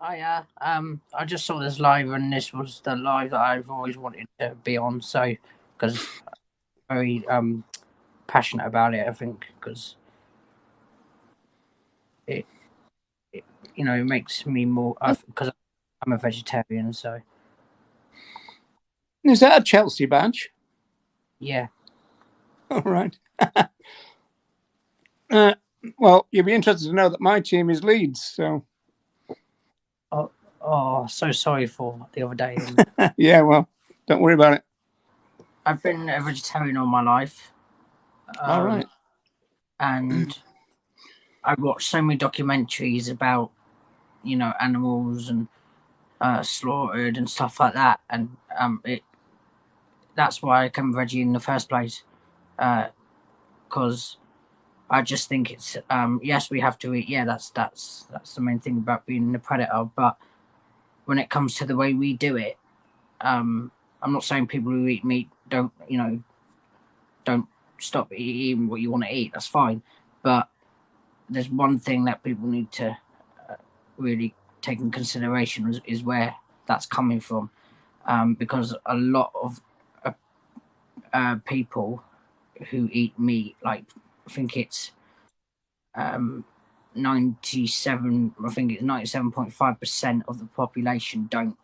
I just saw this live, and this was the live that I've always wanted to be on. So, because I'm very passionate about it, I think because it, it it makes me more because I'm a vegetarian. So Is that a Chelsea badge? yeah. All right. Uh, well, you'll be interested to know that my team is Leeds. So, Oh, oh, so sorry for the other day. And yeah, well, don't worry about it. I've been a vegetarian all my life, All um, right. and I watched so many documentaries about animals and slaughtered and stuff like that, and that's why I became veggie in the first place. Because I just think it's yes, we have to eat. Yeah, that's the main thing about being a predator. But when it comes to the way we do it, I'm not saying people who eat meat don't stop eating what you want to eat. That's fine, but there's one thing that people need to really take in consideration is where that's coming from, because a lot of uh, people who eat meat, like I think it's um, 97, I think it's 97.5% of the population don't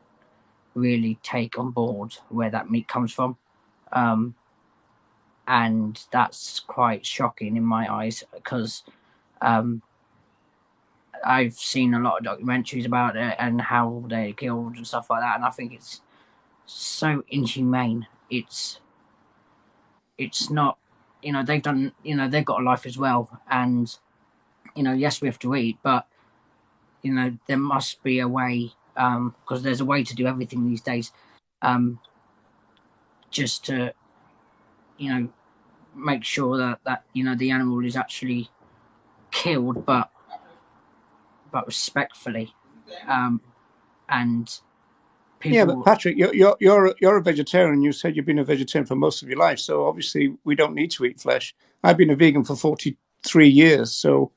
really take on board where that meat comes from. Um, and that's quite shocking in my eyes because um, I've seen a lot of documentaries about it and how they're killed and stuff like that, and I think it's so inhumane. It's not, they've done, they've got a life as well, and yes, we have to eat, but there must be a way, because there's a way to do everything these days, um, just to you know make sure that the animal is actually killed, but respectfully, um, and Yeah, but people. Patrick, you're a vegetarian. You said you've been a vegetarian for most of your life, so obviously we don't need to eat flesh. I've been a vegan for 43 years, so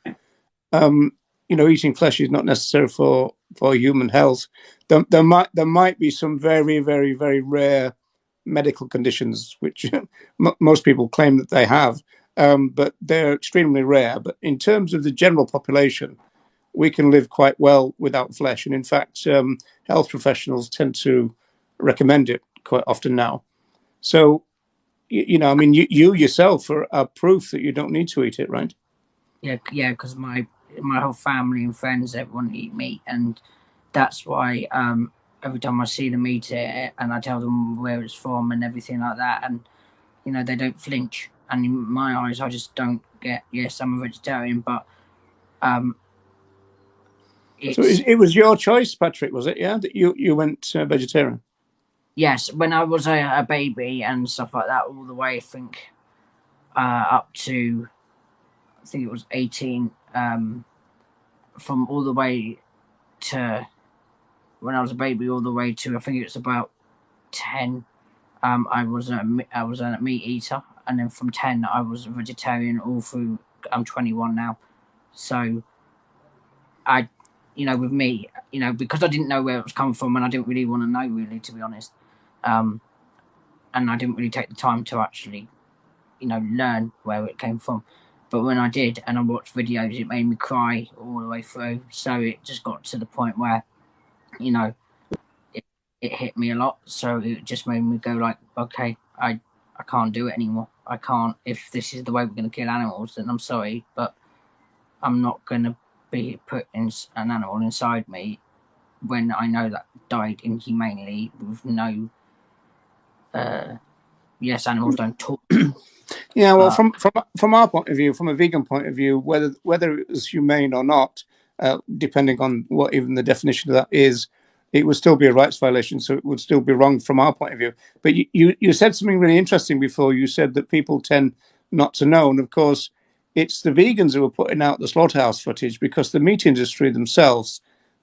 um, eating flesh is not necessary for human health. There might be some very very very rare medical conditions which most people claim that they have, but they're extremely rare. But in terms of the general population, we can live quite well without flesh. And in fact, health professionals tend to recommend it quite often now. So, I mean, you yourself are proof that you don't need to eat it, right? Yeah, because my whole family and friends, everyone eat meat, and that's why every time I see them eat it, and I tell them where it's from and everything like that, and they don't flinch. And in my eyes, I just don't get. Yes, I'm a vegetarian, but um, So it's it was your choice, Patrick, was it? Yeah, that you went vegetarian. yes. When I was a baby and stuff like that, all the way, I think up to I think it was 18. From all the way to when I was a baby, all the way to I think it was about 10. I was a meat eater, and then from 10 I was a vegetarian all through. I'm 21 now, so I, with me, because I didn't know where it was coming from, and I didn't really want to know, really, to be honest. Um, and I didn't really take the time to actually, learn where it came from. But when I did, and I watched videos, it made me cry all the way through. So it just got to the point where, you know, it hit me a lot. So it just made me go like, okay, I can't do it anymore. I can't. If this is the way we're going to kill animals, then I'm sorry, but I'm not going to be put in an animal inside me when I know that died inhumanely with no. Uh, yes, animals don't talk, Yeah, well, but from our point of view, from a vegan point of view, whether it was humane or not, depending on what even the definition of that is, it would still be a rights violation. So it would still be wrong from our point of view. But you said something really interesting before. You said that people tend not to know, and of course, it's the vegans who are putting out the slaughterhouse footage because the meat industry themselves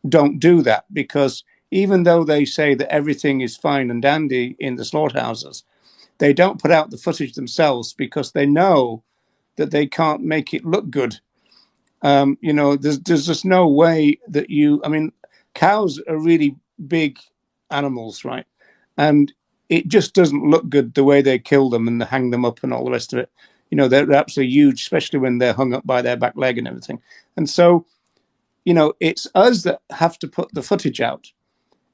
don't do that. Because even though they say that everything is fine and dandy in the slaughterhouses, they don't put out the footage themselves because they know that they can't make it look good. There's just no way that I mean, cows are really big animals, right? And it just doesn't look good the way they kill them and hang them up and all the rest of it. You know, they're absolutely huge, especially when they're hung up by their back leg and everything. And so, you know, it's us that have to put the footage out.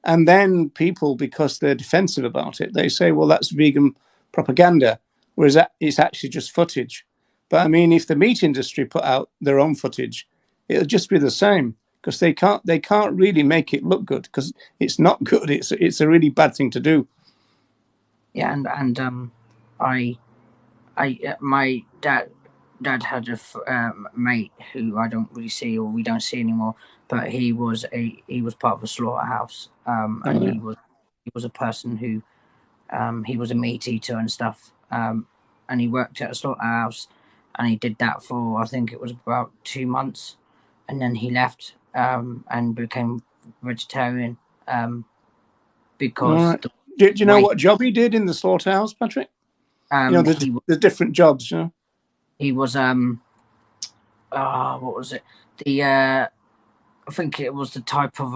And then people, because they're defensive about it, they say, well, that's vegan propaganda, whereas it's actually just footage. But I mean, if the meat industry put out their own footage, it'll just be the same because they can't really make it look good because it's not good. It's a really bad thing to do. Yeah, and I my dad had a mate who I don't really see or we don't see anymore, but he was part of a slaughterhouse, and Oh, yeah. he was a person who he was a meat eater and stuff, and he worked at a slaughterhouse, and he did that for I think it was about 2 months, and then he left and became vegetarian All because right. the Do you know way what job he did in the slaughterhouse, Patrick? You know, he there's different jobs. You know. he was what was it, the I think it was the type of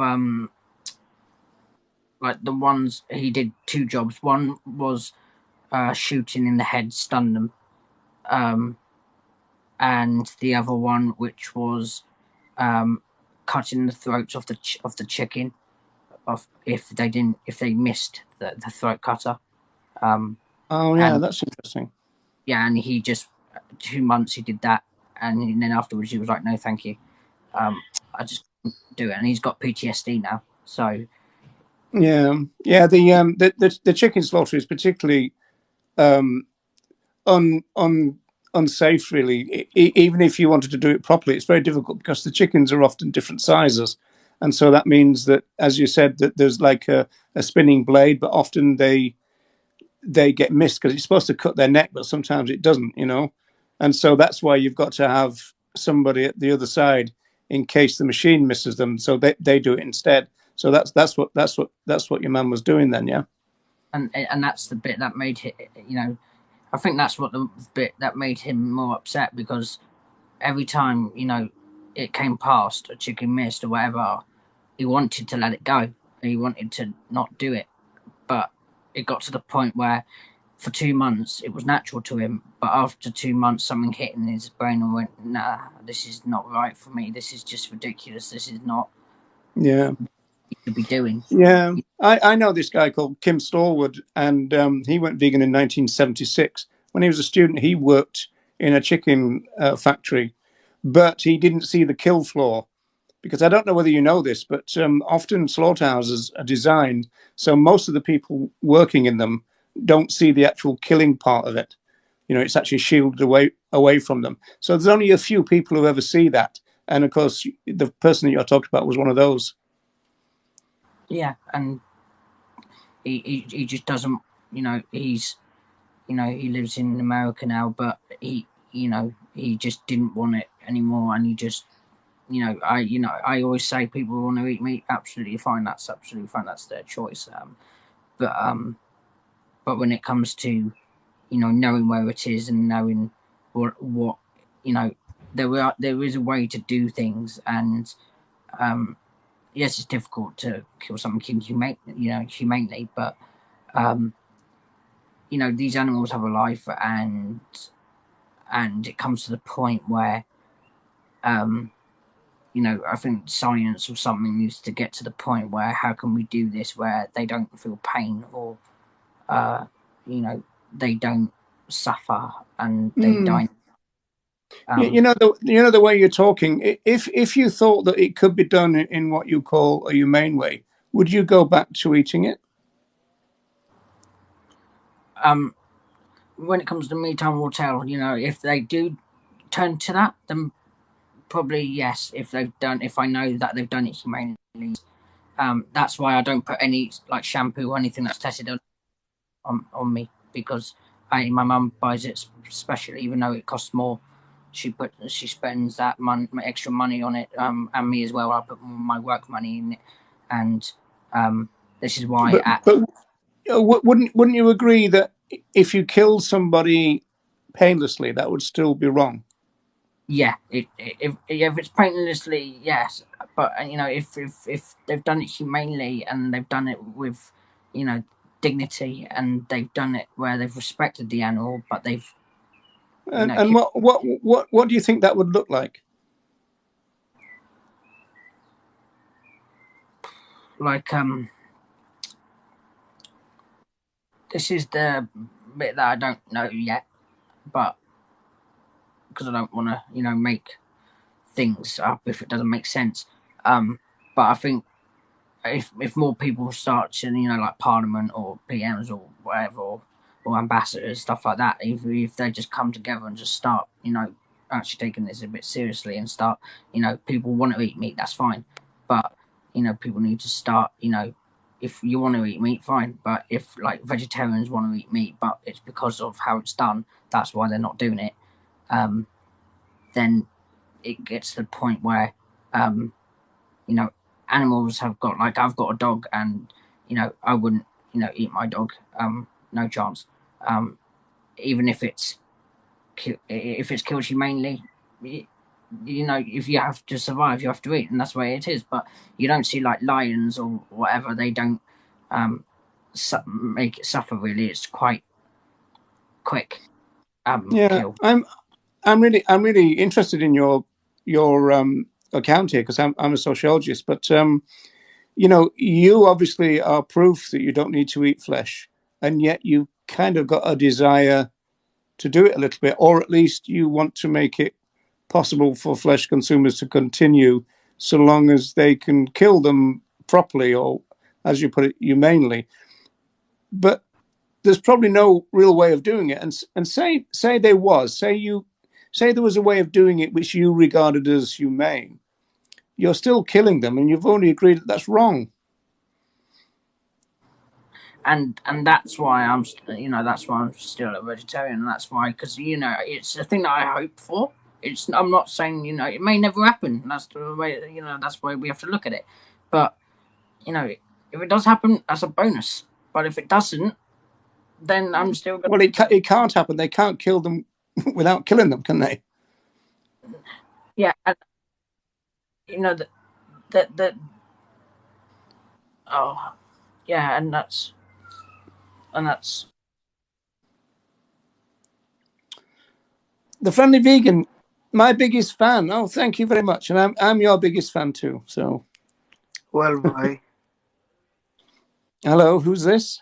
like the ones he did two jobs. One was shooting in the head, stun them, um, and the other one which was um, cutting the throats of of the chicken of if they missed the throat cutter. Um, Oh, yeah, and that's interesting. yeah, and he just 2 months he did that, and then afterwards he was like, no, thank you. I just couldn't do it, and he's got PTSD now. So Yeah, yeah. The chicken slaughter is particularly um, un unsafe. Really, even if you wanted to do it properly, it's very difficult because the chickens are often different sizes, and so that means that, as you said, that there's like a spinning blade, but often they get missed because it's supposed to cut their neck, but sometimes it doesn't. You know, and so that's why you've got to have somebody at the other side in case the machine misses them, so they do it instead. So that's what your man was doing then, yeah. and that's the bit that made it. You know, I think that's what the bit that made him more upset because every time it came past a chicken missed or whatever, he wanted to let it go. He wanted to not do it, but it got to the point where for 2 months it was natural to him, but after 2 months something hit in his brain and went, nah, this is not right for me, this is just ridiculous, this is not Yeah. what you should be doing. Yeah, I know this guy called Kim Stallwood, and he went vegan in 1976. When he was a student, he worked in a chicken factory, but he didn't see the kill floor because I don't know whether you know this, but often slaughterhouses are designed so most of the people working in them don't see the actual killing part of it. You know, it's actually shielded away from them. So there's only a few people who ever see that, and of course, the person that you're talking about was one of those. Yeah, and he just doesn't, he's, he lives in America now, but he just didn't want it anymore, and he just, I always say people want to eat meat, absolutely fine, that's absolutely fine, that's their choice. But but when it comes to knowing where it is and knowing what you know there is a way to do things, and yes, it's difficult to kill something humanely, but um, these animals have a life, and it comes to the point where um, I think science or something needs to get to the point where how can we do this where they don't feel pain, or uh, you know they don't suffer and they Mm. die. You Um, know the way you're talking. If you thought that it could be done in what you call a humane way, would you go back to eating it? um, when it comes to me, time will tell. If they do turn to that, then probably yes. If I know that they've done it humanely, that's why I don't put any like shampoo or anything that's tested on me, because my mum buys it specially, even though it costs more. She spends that extra money on it, and me as well. I put my work money in it, and um, this is why But wouldn't you agree that if you killed somebody painlessly, that would still be wrong? yeah, if it's painlessly, yes, but if they've done it humanely and they've done it with, you know, dignity, and they've done it where they've respected the animal, but they've, And what do you think that would look like? like this is the bit that I don't know yet, but because I don't want to, make things up if it doesn't make sense. But I think if more people start to, like Parliament or PMs or whatever, or ambassadors, stuff like that, if they just come together and just start, actually taking this a bit seriously and start, people want to eat meat, that's fine, but people need to start, if you want to eat meat, fine, but if like vegetarians want to eat meat, but it's because of how it's done, that's why they're not doing it. Then it gets to the point where, you know, animals have got, like, I've got a dog, and I wouldn't, eat my dog. No chance. Um, Even if it's killed humanely, if you have to survive, you have to eat, and that's the way it is. But you don't see like lions or whatever; they don't um, make it suffer. Really, it's quite quick Yeah, kill. I'm really interested in your account here because I'm a sociologist, but you obviously are proof that you don't need to eat flesh, and yet you kind of got a desire to do it a little bit, or at least you want to make it possible for flesh consumers to continue so long as they can kill them properly, or, as you put it, humanely. But there's probably no real way of doing it. And say there was, say there was a way of doing it which you regarded as humane. You're still killing them, and you've only agreed that that's wrong. And that's why that's why I'm still a vegetarian, and that's why, because it's a thing that I hope for. I'm not saying it may never happen. That's the way, that's the way we have to look at it. But if it does happen, that's a bonus. But if it doesn't, then I'm still gonna. Well, it can't happen. They can't kill them without killing them, can they? Yeah, and that oh yeah, and that's The Friendly Vegan, my biggest fan. Oh, thank you very much, and I'm your biggest fan too. So, Well, boy, hello, who's this?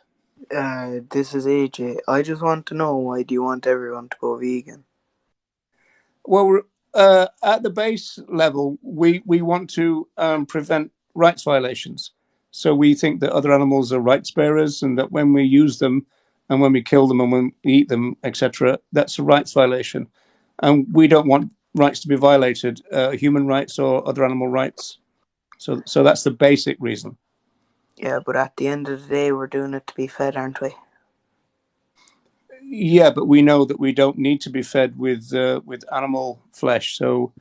this is AJ. I just want to know, why do you want everyone to go vegan? Well, at the base level, we want to prevent rights violations. So we think that other animals are rights bearers, and that when we use them, and when we kill them, and when we eat them, etc., that's a rights violation, and we don't want rights to be violated, human rights or other animal rights. So that's the basic reason. Yeah, but at the end of the day, we're doing it to be fed, aren't we? Yeah, but we know that we don't need to be fed with animal flesh. So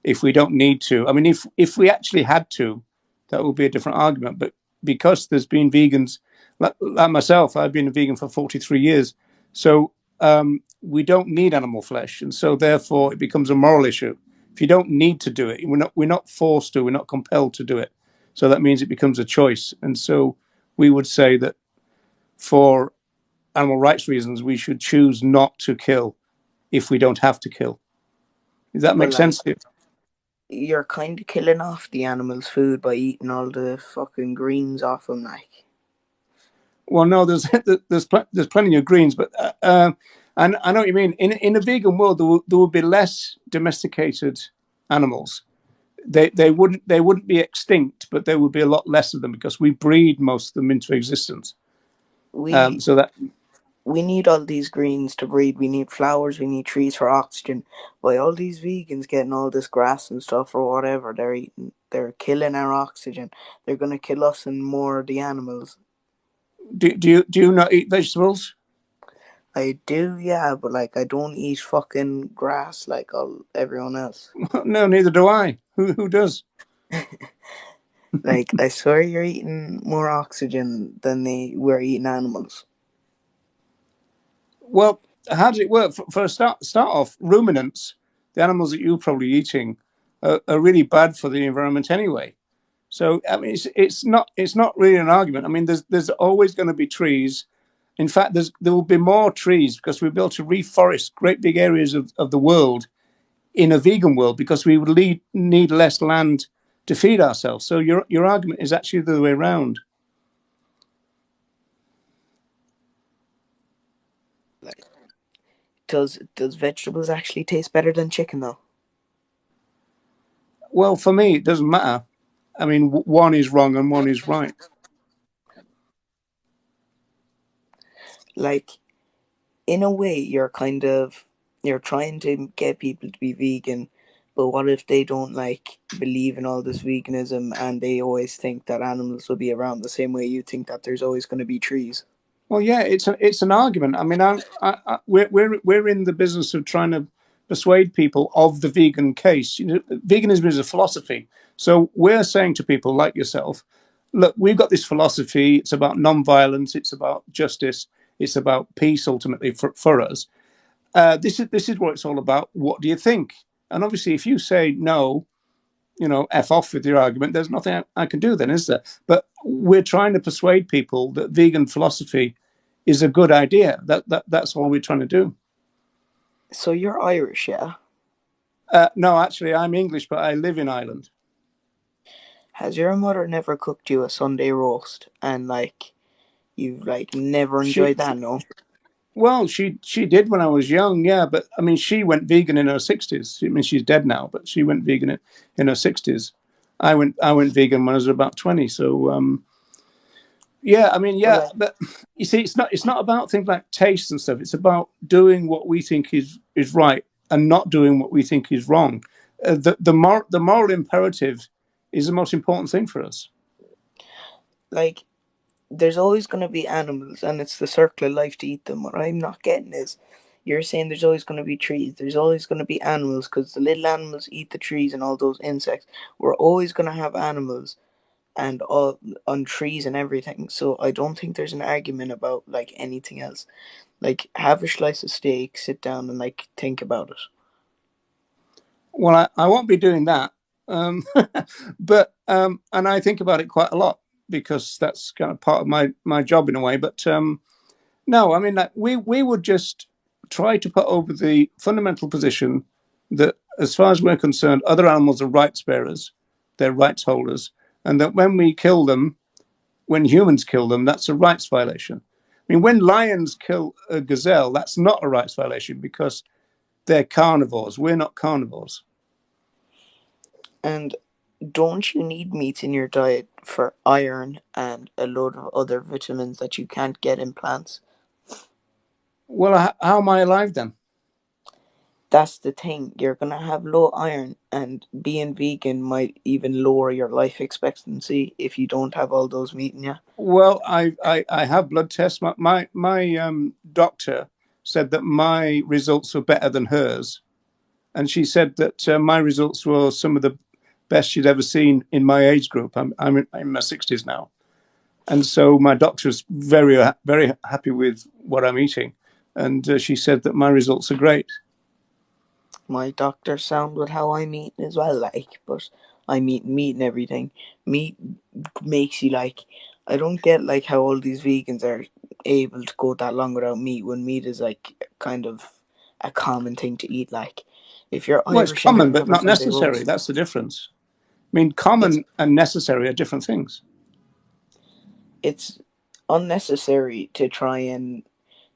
if we don't need to, I mean, if we actually had to, that would be a different argument. But because there's been vegans, like myself, I've been a vegan for 43 years, so we don't need animal flesh, and so therefore it becomes a moral issue. If you don't need to do it, we're not forced to, we're not compelled to do it. So that means it becomes a choice, and so we would say that for animal rights reasons, we should choose not to kill if we don't have to kill. Does that But make sense like, to you? you're kind of killing off the animal's food by eating all the fucking greens off them, like. Well, no, there's plenty of greens, but and I know what you mean. In a vegan world, there would be less domesticated animals. They wouldn't be extinct, but there would be a lot less of them because we breed most of them into existence. We So that we need all these greens to breed. We need flowers. We need trees for oxygen. By all these vegans getting all this grass and stuff or whatever they're eating, they're killing our oxygen. They're gonna kill us and more of the animals. do you not eat vegetables? I do, yeah, but like I don't eat fucking grass like all everyone else. No, neither do I. Who does? Like I swear you're eating more oxygen than we're eating animals. Well, how does it work? For a start off, ruminants, the animals that you're probably eating are really bad for the environment anyway. So I mean, it's not really an argument. I mean, there's always going to be trees. In fact, there will be more trees because we'll be able to reforest great big areas of the world in a vegan world because we would need less land to feed ourselves. So your argument is actually the other way around. Like, does vegetables actually taste better than chicken though? Well, for me, it doesn't matter. I mean, one is wrong and one is right. Like, in a way, you're trying to get people to be vegan, but what if they don't like believe in all this veganism and they always think that animals will be around the same way you think that there's always going to be trees? Well, yeah, it's an argument. I mean, we're in the business of trying to persuade people of the vegan case. You know, veganism is a philosophy, so we're saying to people like yourself, look, we've got this philosophy. It's about non-violence. It's about justice. It's about peace. Ultimately, for us, this is what it's all about. What do you think? And obviously, if you say no, f off with your argument. There's nothing I can do then, is there? But we're trying to persuade people that vegan philosophy is a good idea. That's all we're trying to do. So you're Irish, yeah? No, actually, I'm English, but I live in Ireland. Has your mother never cooked you a Sunday roast and like you've like never enjoyed that? No. Well, she did when I was young, yeah. But I mean, she went vegan in her 60s. I mean, she's dead now, but she went vegan in her 60s. I went vegan when I was about 20. So yeah, I mean, yeah, but you see, it's not about things like taste and stuff. It's about doing what we think is right and not doing what we think is wrong. The moral imperative is the most important thing for us. Like, there's always going to be animals, and it's the circle of life to eat them. What I'm not getting is, you're saying there's always going to be trees, there's always going to be animals, because the little animals eat the trees and all those insects. We're always going to have animals and all on trees and everything. So I don't think there's an argument about like anything else. Like, have a slice of steak, sit down, and like think about it. Well, I won't be doing that, but and I think about it quite a lot because that's kind of part of my job in a way. But no, I mean, like, we would just try to put over the fundamental position that, as far as we're concerned, other animals are rights bearers, they're rights holders, and that when we kill them, when humans kill them, that's a rights violation. I mean, when lions kill a gazelle, that's not a rights violation because they're carnivores. We're not carnivores. And don't you need meat in your diet for iron and a load of other vitamins that you can't get in plants? Well, how am I alive then? That's the thing. You're gonna have low iron, and being vegan might even lower your life expectancy if you don't have all those meat in you. Well, I have blood tests. My doctor said that my results were better than hers, and she said that my results were some of the best she'd ever seen in my age group. I'm in my 60s now, and so my doctor's very happy with what I'm eating, and she said that my results are great. My doctor sound with how I'm eating as well, like, but I'm eating meat and everything. Meat makes you like. I don't get like how all these vegans are able to go that long without meat when meat is like kind of a common thing to eat. Like, if you're Well, it's Irish and common, never but have a not Sunday necessary. roast, That's the difference. I mean, it's common and necessary are different things. it's unnecessary to try and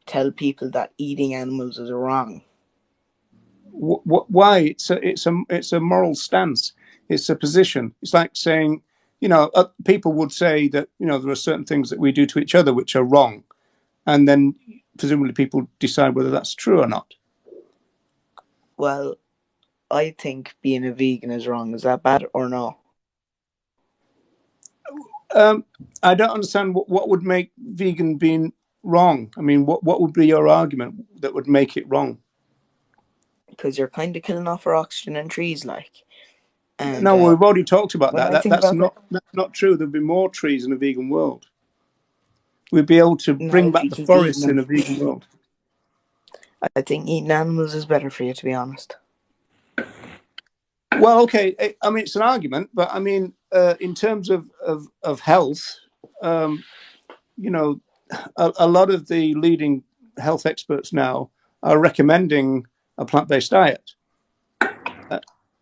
tell people that eating animals is wrong. Why? It's a moral stance. It's a position. It's like saying, people would say that there are certain things that we do to each other which are wrong, and then presumably people decide whether that's true or not. Well, I think being a vegan is wrong. Is that bad or no? I don't understand what would make vegan being wrong. I mean, what would be your argument that would make it wrong? Because you're kind of killing off our oxygen and trees, like. And No, we've already talked about when that. I think That's about it, not true. There'd be more trees in a vegan world. We'd be able to not bring if back you the keep eating forests in them. a vegan world. I think eating animals is better for you, to be honest. Well, okay. I mean, it's an argument, but I mean, in terms of health, you know, a lot of the leading health experts now are recommending a plant-based diet.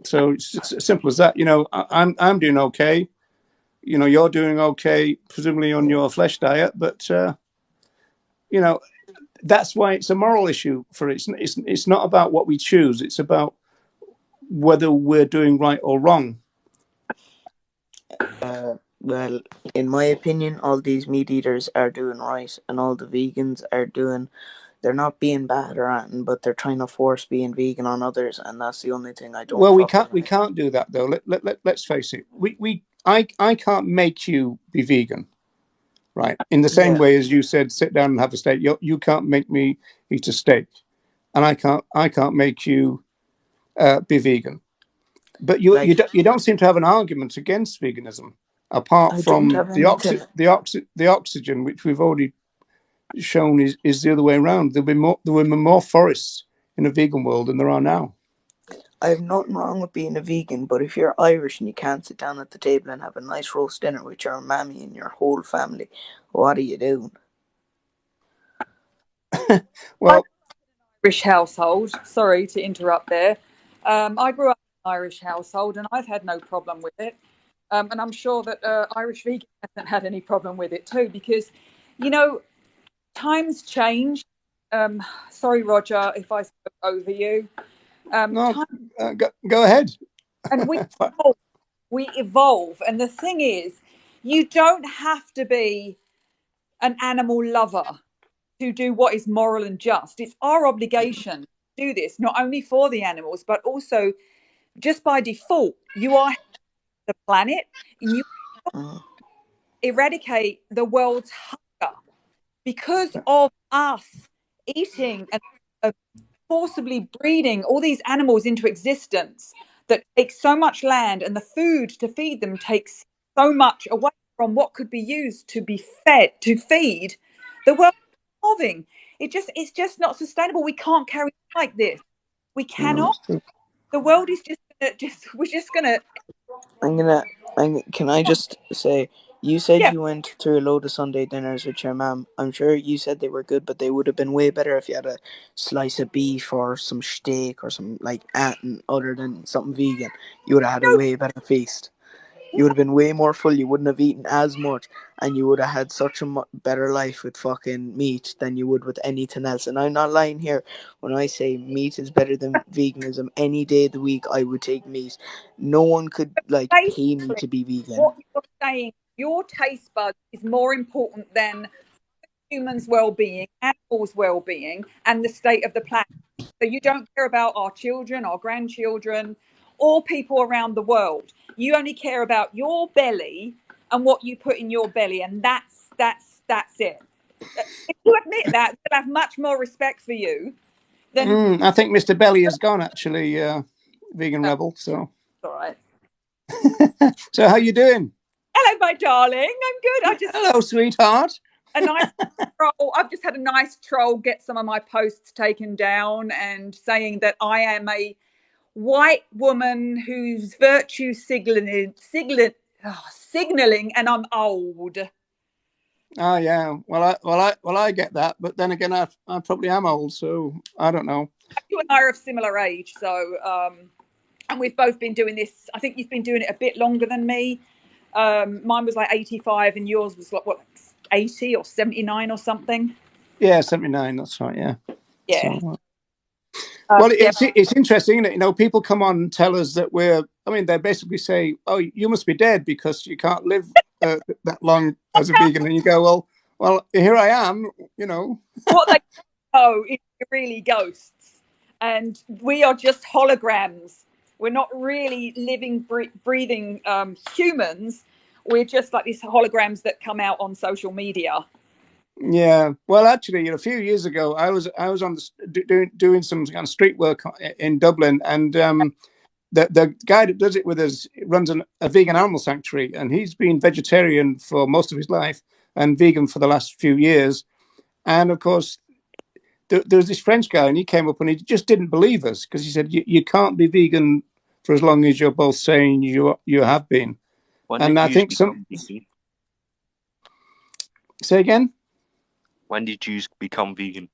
So it's just as simple as that. You know, I'm doing okay. You know, you're doing okay, presumably on your flesh diet, but you know, that's why it's a moral issue for it. It's not about what we choose. It's about whether we're doing right or wrong. Well, in my opinion, all these meat eaters are doing right, and all the vegans are doing. They're not being bad or anything, but they're trying to force being vegan on others, and that's the only thing I don't Well, we fucking can't we like. can't do that though. Let's face it. I can't make you be vegan, right? In the same Yeah, way as you said, sit down and have a steak. You can't make me eat a steak, and I can't make you be vegan. But like you don't seem to have an argument against veganism, apart I don't from have anything. the oxygen, which we've already shown is the other way around. There were more forests in a vegan world than there are now. I have nothing wrong with being a vegan, but if you're Irish and you can't sit down at the table and have a nice roast dinner with your mammy and your whole family, what are you doing? Well, Irish household. Sorry to interrupt there. I grew up in an Irish household and I've had no problem with it. And I'm sure that Irish vegan hasn't had any problem with it too, because, you know, times change. Sorry, Roger, if I spoke over you. no, go ahead. And we evolve. And the thing is, you don't have to be an animal lover to do what is moral and just. It's our obligation to do this, not only for the animals, but also just by default. You are the planet and you Mm. eradicate the world's hunger because of us eating and forcibly breeding all these animals into existence that takes so much land, and the food to feed them takes so much away from what could be used to be fed to feed the world starving. It's just not sustainable. We can't carry on like this. We cannot. The world is just gonna just we're just gonna I'm gonna. Can I just say, you said yeah. you went through a load of Sunday dinners with your mum. I'm sure you said they were good, but they would have been way better if you had a slice of beef or some steak or some like anything other than something vegan. You would have had a No, way better feast. You would have been way more full. You wouldn't have eaten as much, and you would have had such a better life with fucking meat than you would with anything else. And I'm not lying here when I say meat is better than veganism. Any day of the week, I would take meat. No one could like pay me basically to be vegan. what you're saying, your taste buds is more important than humans' well-being, animals' well-being, and the state of the planet. So you don't care about our children, our grandchildren, or people around the world. You only care about your belly and what you put in your belly, and that's it. If you admit that, they'll have much more respect for you than. I think Mr. Belly is gone actually, vegan Oh, rebel. So, all right. so how you doing? Hello, my darling. I'm good. I just Hello, sweetheart. a nice troll. I've just had a nice troll get some of my posts taken down and saying that I am a white woman whose virtue signaling, and I'm old. Oh yeah. Well, I get that, but then again, I probably am old, so I don't know. You and I are of similar age, so and we've both been doing this. I think you've been doing it a bit longer than me. Mine was like 85, and yours was like what, 80 or 79 or something. Yeah, 79. That's right. Yeah. Yeah. So. Well, Yeah. it's interesting, isn't it? You know, people come on and tell us that they basically say, "Oh, you must be dead because you can't live that long as a vegan." And you go, "Well, here I am." You know. What they know is we're really ghosts, and we are just holograms. We're not really living, breathing humans. We're just like these holograms that come out on social media. Yeah. Well, actually, a few years ago, I was on doing some kind of street work in Dublin, and the guy that does it with us runs a vegan animal sanctuary, and he's been vegetarian for most of his life and vegan for the last few years. And of course, there was this French guy, and he came up and he just didn't believe us because he said, you can't be vegan for as long as you're both saying you have been. When And did I you think become vegan? Say again? When did you become vegan?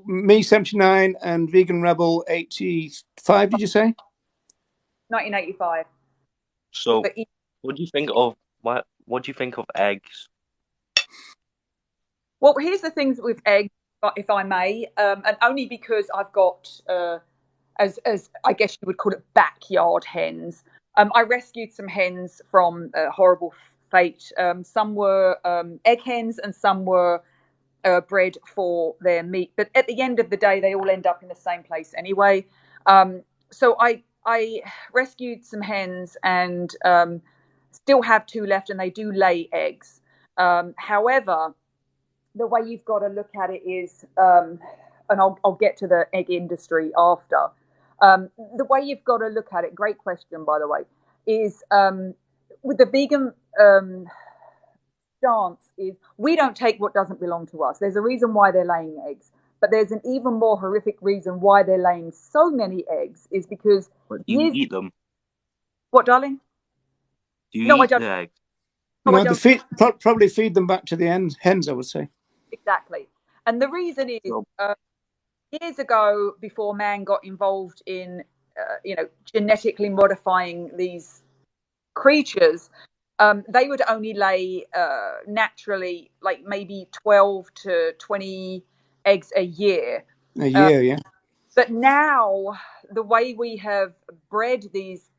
Me 79 and Vegan Rebel 85, did you say? 1985. So what do you think of eggs? Well, here's the things with eggs, if I may, and only because I've got, as I guess you would call it, backyard hens. I rescued some hens from horrible fate. Some were egg hens and some were bred for their meat. But at the end of the day, they all end up in the same place anyway. So I rescued some hens and still have 2 left, and they do lay eggs. However, the way you've got to look at it is, and I'll get to the egg industry after. The way you've got to look at it, great question, by the way, is with the vegan stance is we don't take what doesn't belong to us. There's a reason why they're laying eggs, but there's an even more horrific reason why they're laying so many eggs is because... But do you eat them? What, darling? Do you eat the eggs? No, they probably feed them back to the hens, I would say. Exactly. And the reason is, years ago, before man got involved in, genetically modifying these creatures, they would only lay naturally like maybe 12 to 20 eggs a year. Yeah. But now the way we have bred these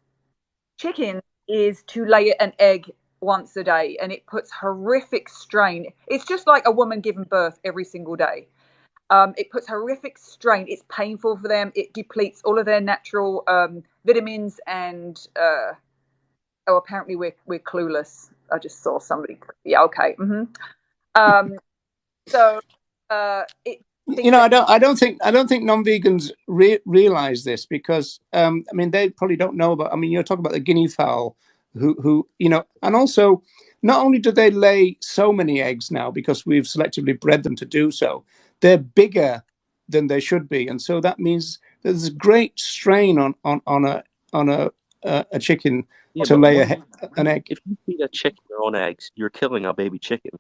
chickens is to lay an egg once a day, and it puts horrific strain. It's just like a woman giving birth every single day. It puts horrific strain. It's painful for them. It depletes all of their natural vitamins and apparently we're clueless. I just saw somebody. Yeah, okay. So I don't think non-vegans realize this because they probably don't know about. You're talking about the guinea fowl, who and also not only do they lay so many eggs now because we've selectively bred them to do so, they're bigger than they should be, and so that means there's a great strain on a chicken to lay an egg. If you feed a chicken their own eggs, you're killing a baby chicken.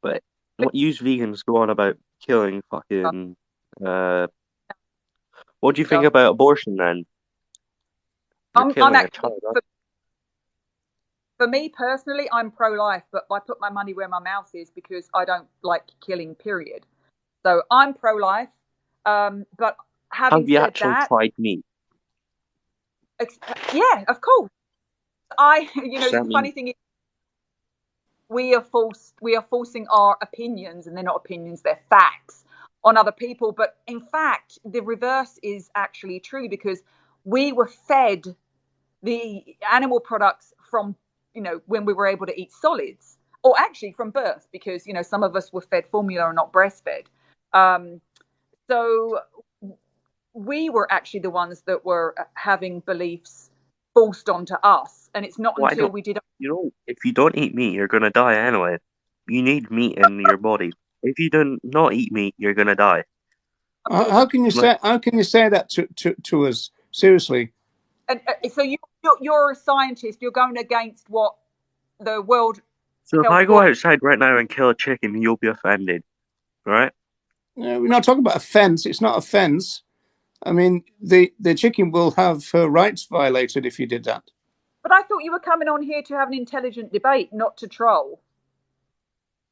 But what you vegans go on about killing fucking... what do you think about abortion then? You're killing a child. For me personally, I'm pro-life, but I put my money where my mouth is because I don't like killing, period. So I'm pro-life, but having Have you said actually that, tried meat? Yeah, of course. The funny thing is, we are forcing our opinions, and they're not opinions, they're facts, on other people. But in fact, the reverse is actually true because we were fed the animal products from, when we were able to eat solids, or actually from birth, because, some of us were fed formula and not breastfed. So we were actually the ones that were having beliefs forced onto us, and it's not until we did. If you don't eat meat, you're gonna die anyway. You need meat in your body. If you do not eat meat, you're gonna die. How can you say that to us? Seriously. And so you're a scientist. You're going against what the world. So if I go outside right now and kill a chicken, you'll be offended, right? We're not talking about offence. It's not offence. The chicken will have her rights violated if you did that. But I thought you were coming on here to have an intelligent debate, not to troll.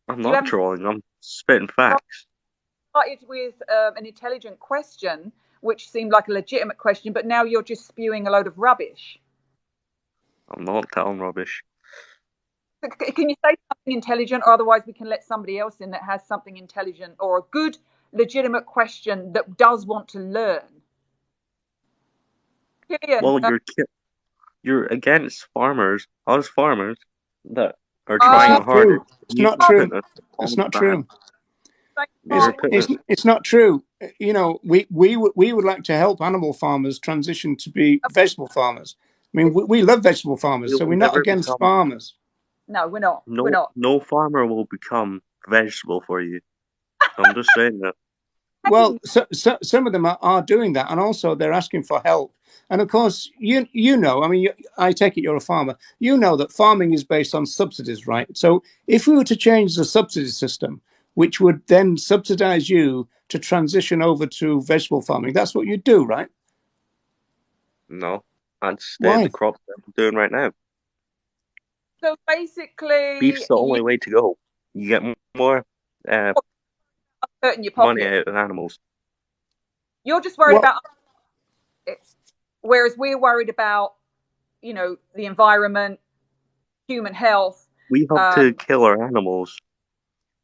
I'm not trolling. I'm spitting facts. Started with an intelligent question, which seemed like a legitimate question, but now you're just spewing a load of rubbish. I'm not telling rubbish. Can you say something intelligent, or otherwise we can let somebody else in that has something intelligent or a good, legitimate question that does want to learn? Killian, well, you're against farmers, us farmers, that are trying harder. It's not true. It's not true. It's not true. We would like to help animal farmers transition to be vegetable farmers. We love vegetable farmers, so we're not against farmers. No, we're not. We're not. No farmer will become vegetable for you. I'm just saying that. Well, so some of them are doing that, and also they're asking for help. And of course, you know, I mean, I take it you're a farmer. You know that farming is based on subsidies, right? So if we were to change the subsidy system, which would then subsidize you to transition over to vegetable farming, that's what you'd do, right? No, I'd stay at the Why? crop that I'm doing right now. So basically, Beef's the only way to go. You get more hurting your money pocket. out of animals. You're just worried Well, about it, whereas we're worried about, the environment, human health. We have to kill our animals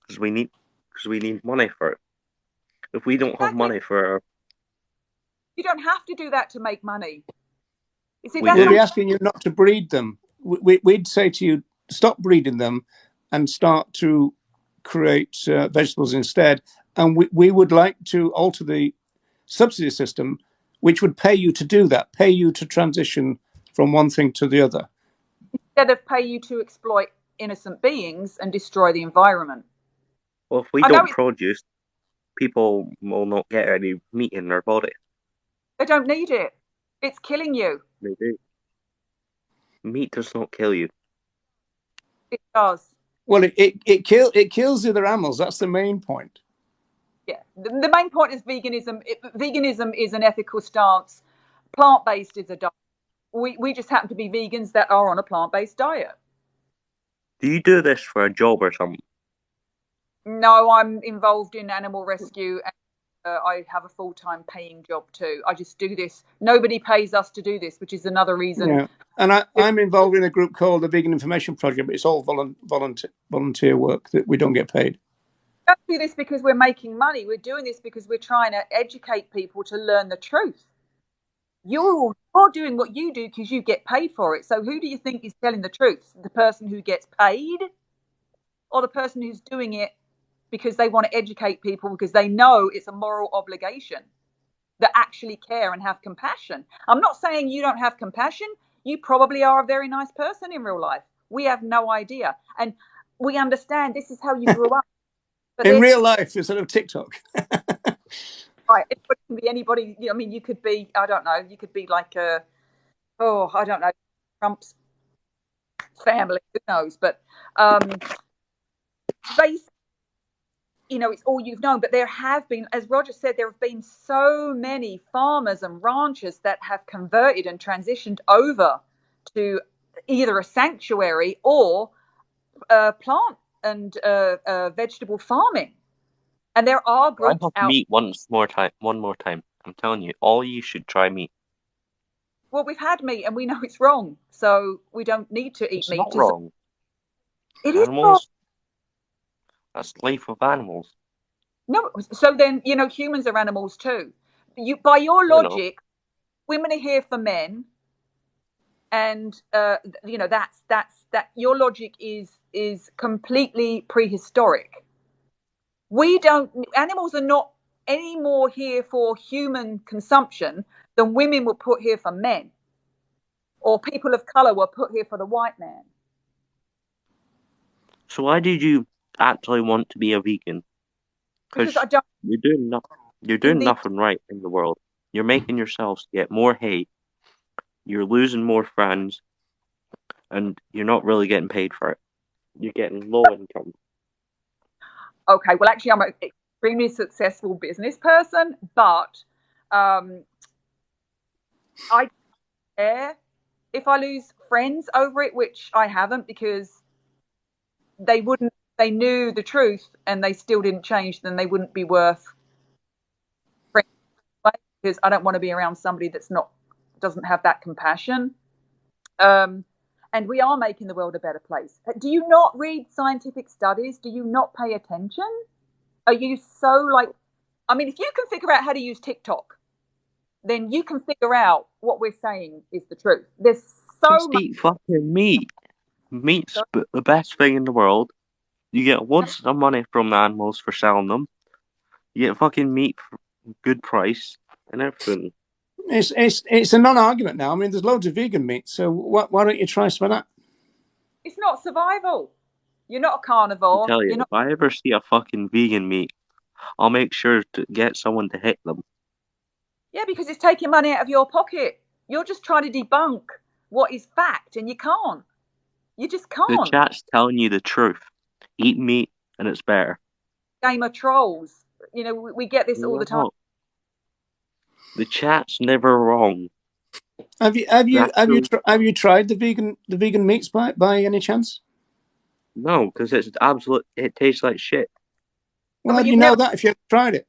because we need money for it. If we don't have Exactly. money for You don't have to do that to make money. You see, we that's we'll do. be not. asking you not to breed them. We'd say to you, stop breeding them and start to create vegetables instead. And we would like to alter the subsidy system, which would pay you to do that, pay you to transition from one thing to the other. Instead of pay you to exploit innocent beings and destroy the environment. Well, if we I know don't produce, people will not get any meat in their body. they don't need it. It's killing you. They do. Meat does not kill you. It does. Well, it kills the other animals. That's the main point. Yeah. The main point is veganism. Veganism is an ethical stance. Plant-based is a diet. We just happen to be vegans that are on a plant-based diet. Do you do this for a job or something? No, I'm involved in animal rescue, and I have a full-time paying job too. I just do this. Nobody pays us to do this, which is another reason. Yeah, and I'm involved in a group called the Vegan Information Project, but it's all volunteer work that we don't get paid. We don't do this because we're making money. We're doing this because we're trying to educate people to learn the truth. You're doing what you do because you get paid for it. So who do you think is telling the truth? The person who gets paid, or the person who's doing it because they want to educate people because they know it's a moral obligation, that actually care and have compassion? I'm not saying you don't have compassion. You probably are a very nice person in real life. We have no idea. And we understand this is how you grew up. But in real life instead of TikTok. right, it can be anybody. I mean, you could be, I don't know, you could be like I don't know, Trump's family, who knows? But basically, it's all you've known. But there have been, as Roger said, there have been so many farmers and ranchers that have converted and transitioned over to either a sanctuary or plant and vegetable farming. And there are groups I have out. meat one more time. I'm telling you, all you should try meat. Well, we've had meat and we know it's wrong, so we don't need to eat It's meat. not wrong. It is wrong. Animals. That's the life of animals. No, so then humans are animals too. By your logic, women are here for men, and that your logic is completely prehistoric. Animals are not any more here for human consumption than women were put here for men, or people of color were put here for the white man. So why did you actually want to be a vegan? Because I don't. You're doing nothing right in the world. You're making yourselves get more hate. You're losing more friends, and you're not really getting paid for it. You're getting low income. Okay, well, actually, I'm an extremely successful business person, but I don't care if I lose friends over it, which I haven't, because they knew the truth and they still didn't change, then they wouldn't be worth friends, because I don't want to be around somebody doesn't have that compassion. And we are making the world a better place. Do you not read scientific studies? Do you not pay attention? Are you so if you can figure out how to use TikTok, then you can figure out what we're saying is the truth. There's so Just much. eat fucking meat. Meat's the best thing in the world. You get lots of money from the animals for selling them. You get fucking meat for a good price and everything. It's a non-argument now. I mean, there's loads of vegan meat, so why don't you try some of that? It's not survival. You're not a carnivore. I tell you, if I ever see a fucking vegan meat, I'll make sure to get someone to hit them. Yeah, because it's taking money out of your pocket. You're just trying to debunk what is fact, and you can't. You just The can't. chat's telling you the truth. Eat meat and it's better. Game of trolls. You know, we get this all the time. No, the chat's never wrong. Have you tried the vegan meats by any chance? No, because it's absolute. It tastes like shit. Well, But how do you've you know never. that if you haven't tried it?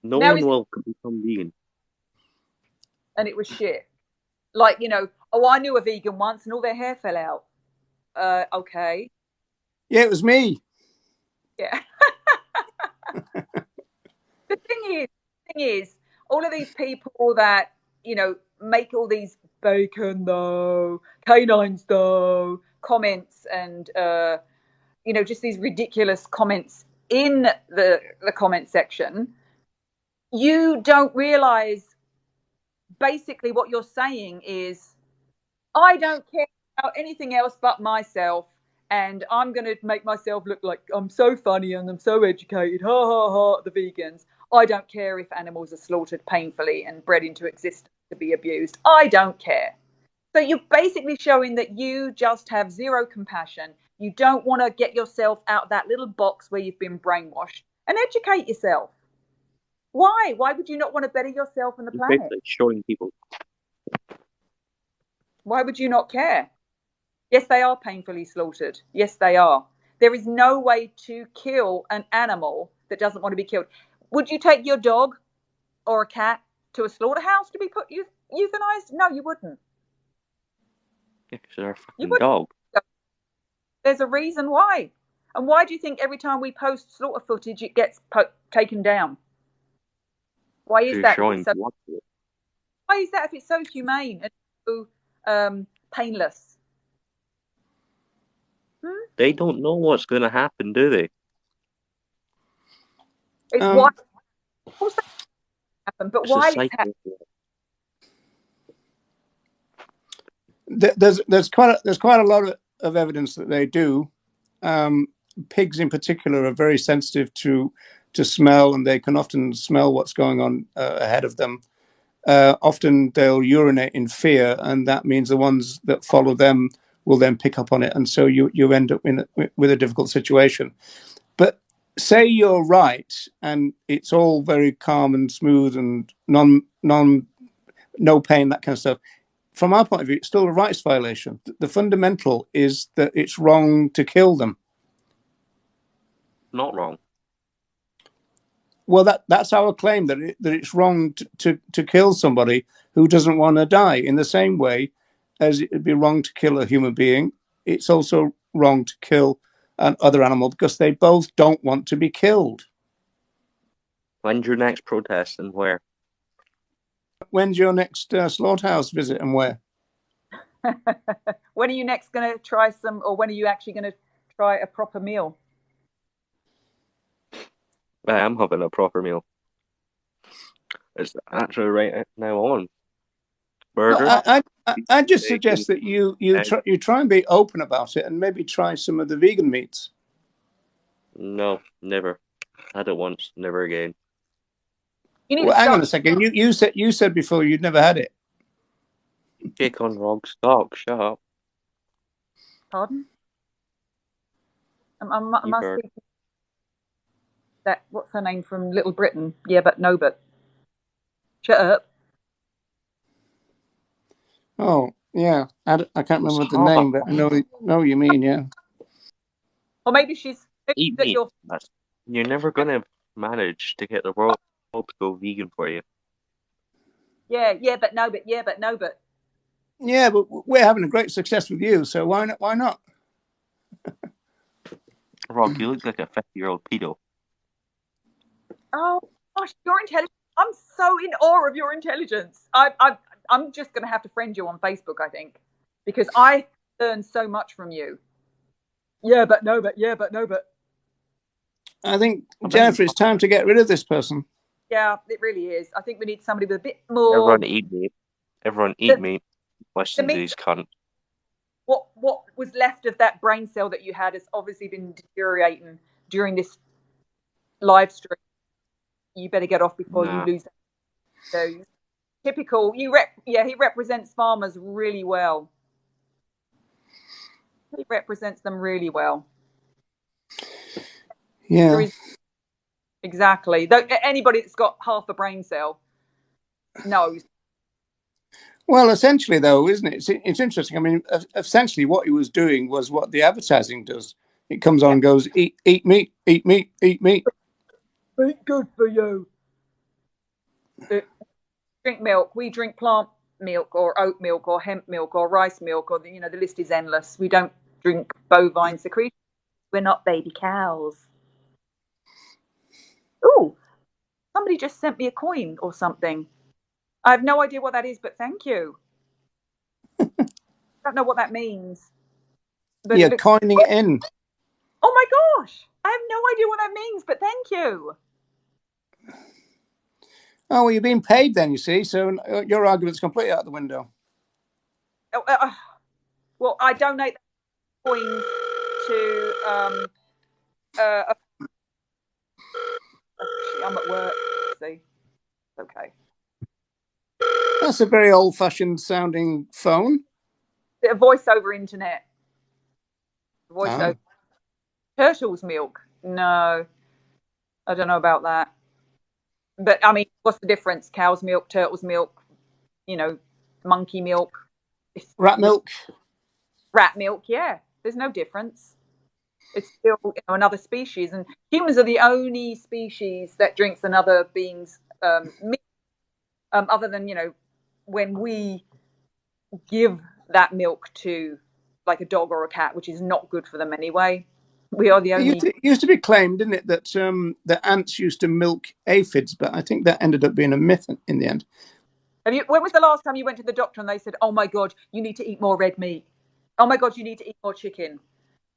No Now one he's. will become vegan. And it was shit. Like, you know, oh, I knew a vegan once and all their hair fell out. Okay. Yeah, it was me. Yeah. The thing is, all of these people that, you know, make all these bacon though, canines though comments and, you know, just these ridiculous comments in the comment section, you don't realize basically what you're saying is, I don't care about anything else but myself, and I'm going to make myself look like I'm so funny and I'm so educated. Ha ha ha, the vegans. I don't care if animals are slaughtered painfully and bred into existence to be abused. I don't care. So you're basically showing that you just have zero compassion. You don't want to get yourself out of that little box where you've been brainwashed and educate yourself. Why? Why would you not want to better yourself and the It's planet? basically showing people. Why would you not care? Yes, they are painfully slaughtered. Yes, they are. There is no way to kill an animal that doesn't want to be killed. Would you take your dog or a cat to a slaughterhouse to be put euthanized? No, you wouldn't. Yeah, because they're a You fucking wouldn't. dog. There's a reason why. And why do you think every time we post slaughter footage, it gets taken down? Why is You're that? If it's showing so, blood. why is that? If it's so humane and so painless? They don't know what's going to happen, do they? It's why. Um, Of course, that happen, but It's a while it's happening. cycle. there's quite a lot of evidence that they do. Pigs in particular are very sensitive to smell, and they can often smell what's going on ahead of them. Often they'll urinate in fear, and that means the ones that follow them will then pick up on it, and so you end up with a difficult situation. But say you're right, and it's all very calm and smooth and no pain, that kind of stuff. From our point of view, it's still a rights violation. The fundamental is that it's wrong to kill them. Not wrong. Well, that's our claim, that it's wrong to kill somebody who doesn't want to die. In the same way as it'd be wrong to kill a human being, it's also wrong to kill another animal because they both don't want to be killed. When's your next protest and where? When's your next slaughterhouse visit and where? When are you next going to try some, or when are you actually going to try a proper meal? I am having a proper meal. It's actually right now on. Burger. No, I just bacon, suggest that you egg. try and be open about it and maybe try some of the vegan meats. No, never. Had it once, never again. You need Well, to hang on start. a second. You said before you'd never had it. Shake on wrong stock. Shut up. Pardon? Am I Ebert. speaking? That what's her name from Little Britain? Yeah, but no, but shut up. Oh, yeah. I can't It's remember the hard. name, but I know what you mean, yeah. Or maybe she's Eat that meat. you're. You're never gonna manage to get the world to go vegan for you. Yeah, but no, but yeah, but no, but. Yeah, but we're having a great success with you, so why not? Why not? Rock, you look like a 50-year-old pedo. Oh gosh, your intelligence! I'm so in awe of your intelligence. I'm just going to have to friend you on Facebook, I think, because I learn so much from you. Yeah, but no, but yeah, but no, but. I think, Jennifer, it's time to get rid of this person. Yeah, it really is. I think we need somebody with a bit more. Everyone eat meat. Everyone eat meat. Listen to these cunts. What was left of that brain cell that you had has obviously been deteriorating during this live stream, you better get off before you Nah. lose that. So typical. He represents farmers really well. He represents them really well. Yeah. Exactly. Anybody that's got half a brain cell knows. Well, essentially, though, isn't it? It's interesting. I mean, essentially, what he was doing was what the advertising does. It comes on and goes, eat meat, eat meat, eat meat. Ain't good for you. Drink milk. We drink plant milk or oat milk or hemp milk or rice milk, or the list is endless. We don't drink bovine secretion. We're not baby cows. Oh, somebody just sent me a coin or something. I have no idea what that is, but thank you. I don't know what that means. But Yeah, coining it in. Oh my gosh! I have no idea what that means, but thank you. Oh, well, you're being paid then, you see. So your argument's completely out the window. Well, I donate coins to I'm at work. See, okay. That's a very old-fashioned sounding phone. A voice over internet. Voice over. Turtle's milk? No, I don't know about that. But I mean, what's the difference? Cow's milk, turtle's milk, monkey milk, rat milk. Rat milk, yeah. There's no difference. It's still another species, and humans are the only species that drinks another being's milk. Other than when we give that milk to like a dog or a cat, which is not good for them anyway. We are the only. It used to be claimed, didn't it, that the ants used to milk aphids, but I think that ended up being a myth in the end. When was the last time you went to the doctor and they said, "Oh my God, you need to eat more red meat. Oh my God, you need to eat more chicken"?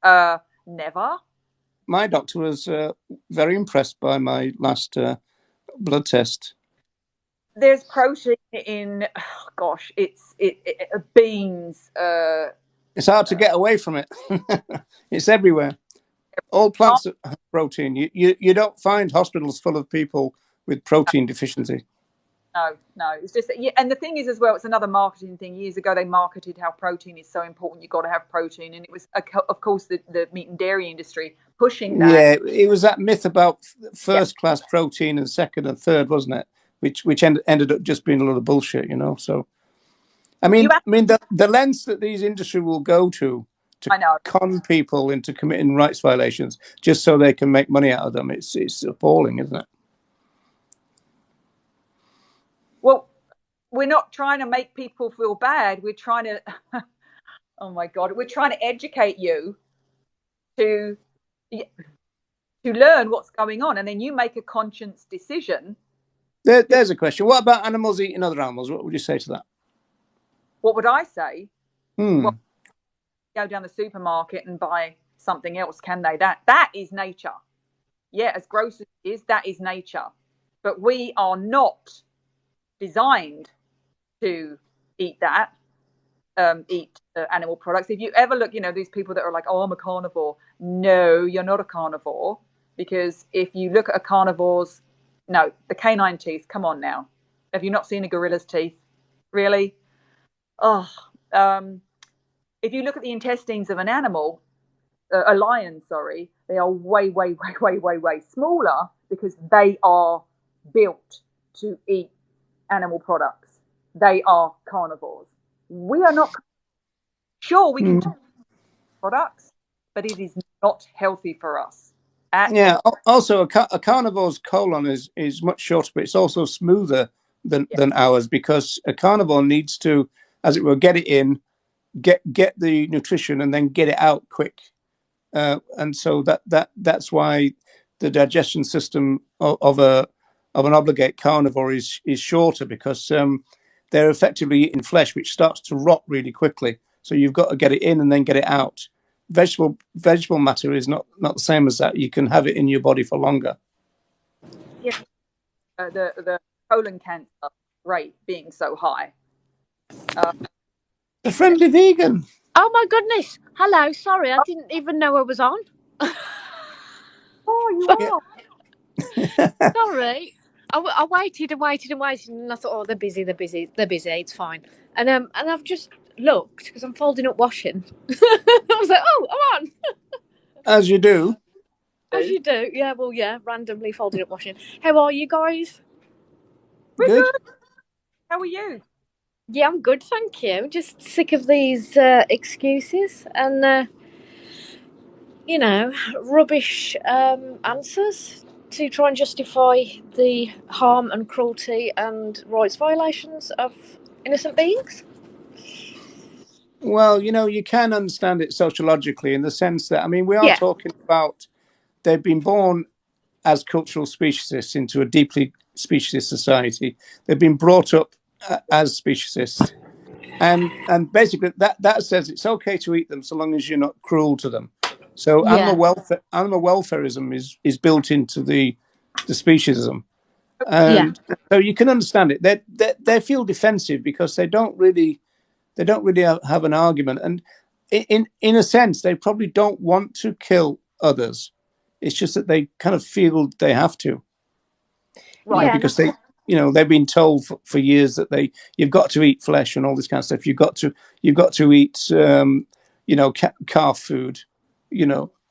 Never. My doctor was very impressed by my last blood test. There's protein in, it's beans. It's hard to get away from it. It's everywhere. All plants have protein. You don't find hospitals full of people with protein deficiency. No. It's just and the thing is as well, it's another marketing thing. Years ago, they marketed how protein is so important. You've got to have protein, and it was, of course, the meat and dairy industry pushing that. Yeah, it was that myth about first class protein and second and third, wasn't it? Which ended up just being a lot of bullshit, So, I mean, the lengths that these industry will go to con people into committing rights violations just so they can make money out of them. It's appalling, isn't it? Well, we're not trying to make people feel bad. We're trying to, oh my God, we're trying to educate you to learn what's going on, and then you make a conscious decision. There's a question. What about animals eating other animals? What would you say to that? What would I say? Well, go down the supermarket and buy something else, can they? That is nature. Yeah, as gross as it is, that is nature. But we are not designed to eat that, eat animal products. If you ever look, these people that are like, "Oh, I'm a carnivore." No, you're not a carnivore, because if you look at a carnivore's, the canine teeth. Come on now, have you not seen a gorilla's teeth? Really? Oh, if you look at the intestines of an animal, a lion, sorry, they are way, way, way, way, way, way smaller because they are built to eat animal products. They are carnivores. We are not. Sure, we can do products, but it is not healthy for us. Also, a carnivore's colon is much shorter, but it's also smoother than ours, because a carnivore needs to, as it were, get it in, get the nutrition, and then get it out quick. And so that's why the digestion system of an obligate carnivore is shorter, because they're effectively eating flesh which starts to rot really quickly. So you've got to get it in and then get it out. Vegetable matter is not the same as that. You can have it in your body for longer. Yeah, the colon cancer rate being so high. A friendly vegan. Oh my goodness! Hello, sorry, I didn't even know I was on. Oh, you are. Sorry. I waited and waited and waited, and I thought, oh, they're busy, it's fine. And I've just looked because I'm folding up washing. I was like, oh, I'm on. As you do. As you do. Yeah, well, yeah, randomly folding up washing. How are you guys? We're Good. good. How are you? Yeah, I'm good, thank you. Just sick of these excuses and, rubbish answers to try and justify the harm and cruelty and rights violations of innocent beings. Well, you can understand it sociologically in the sense that, I mean, we are Yeah. talking about they've been born as cultural speciesists into a deeply speciesist society. They've been brought up as speciesists. And basically that says it's okay to eat them so long as you're not cruel to them. So Yeah. animal welfareism is built into the speciesism. Yeah. And so you can understand it. They feel defensive because they don't really have an argument, and in a sense they probably don't want to kill others. It's just that they kind of feel they have to, Yeah, because they've been told for years that you've got to eat flesh and all this kind of stuff. You've got to eat calf food,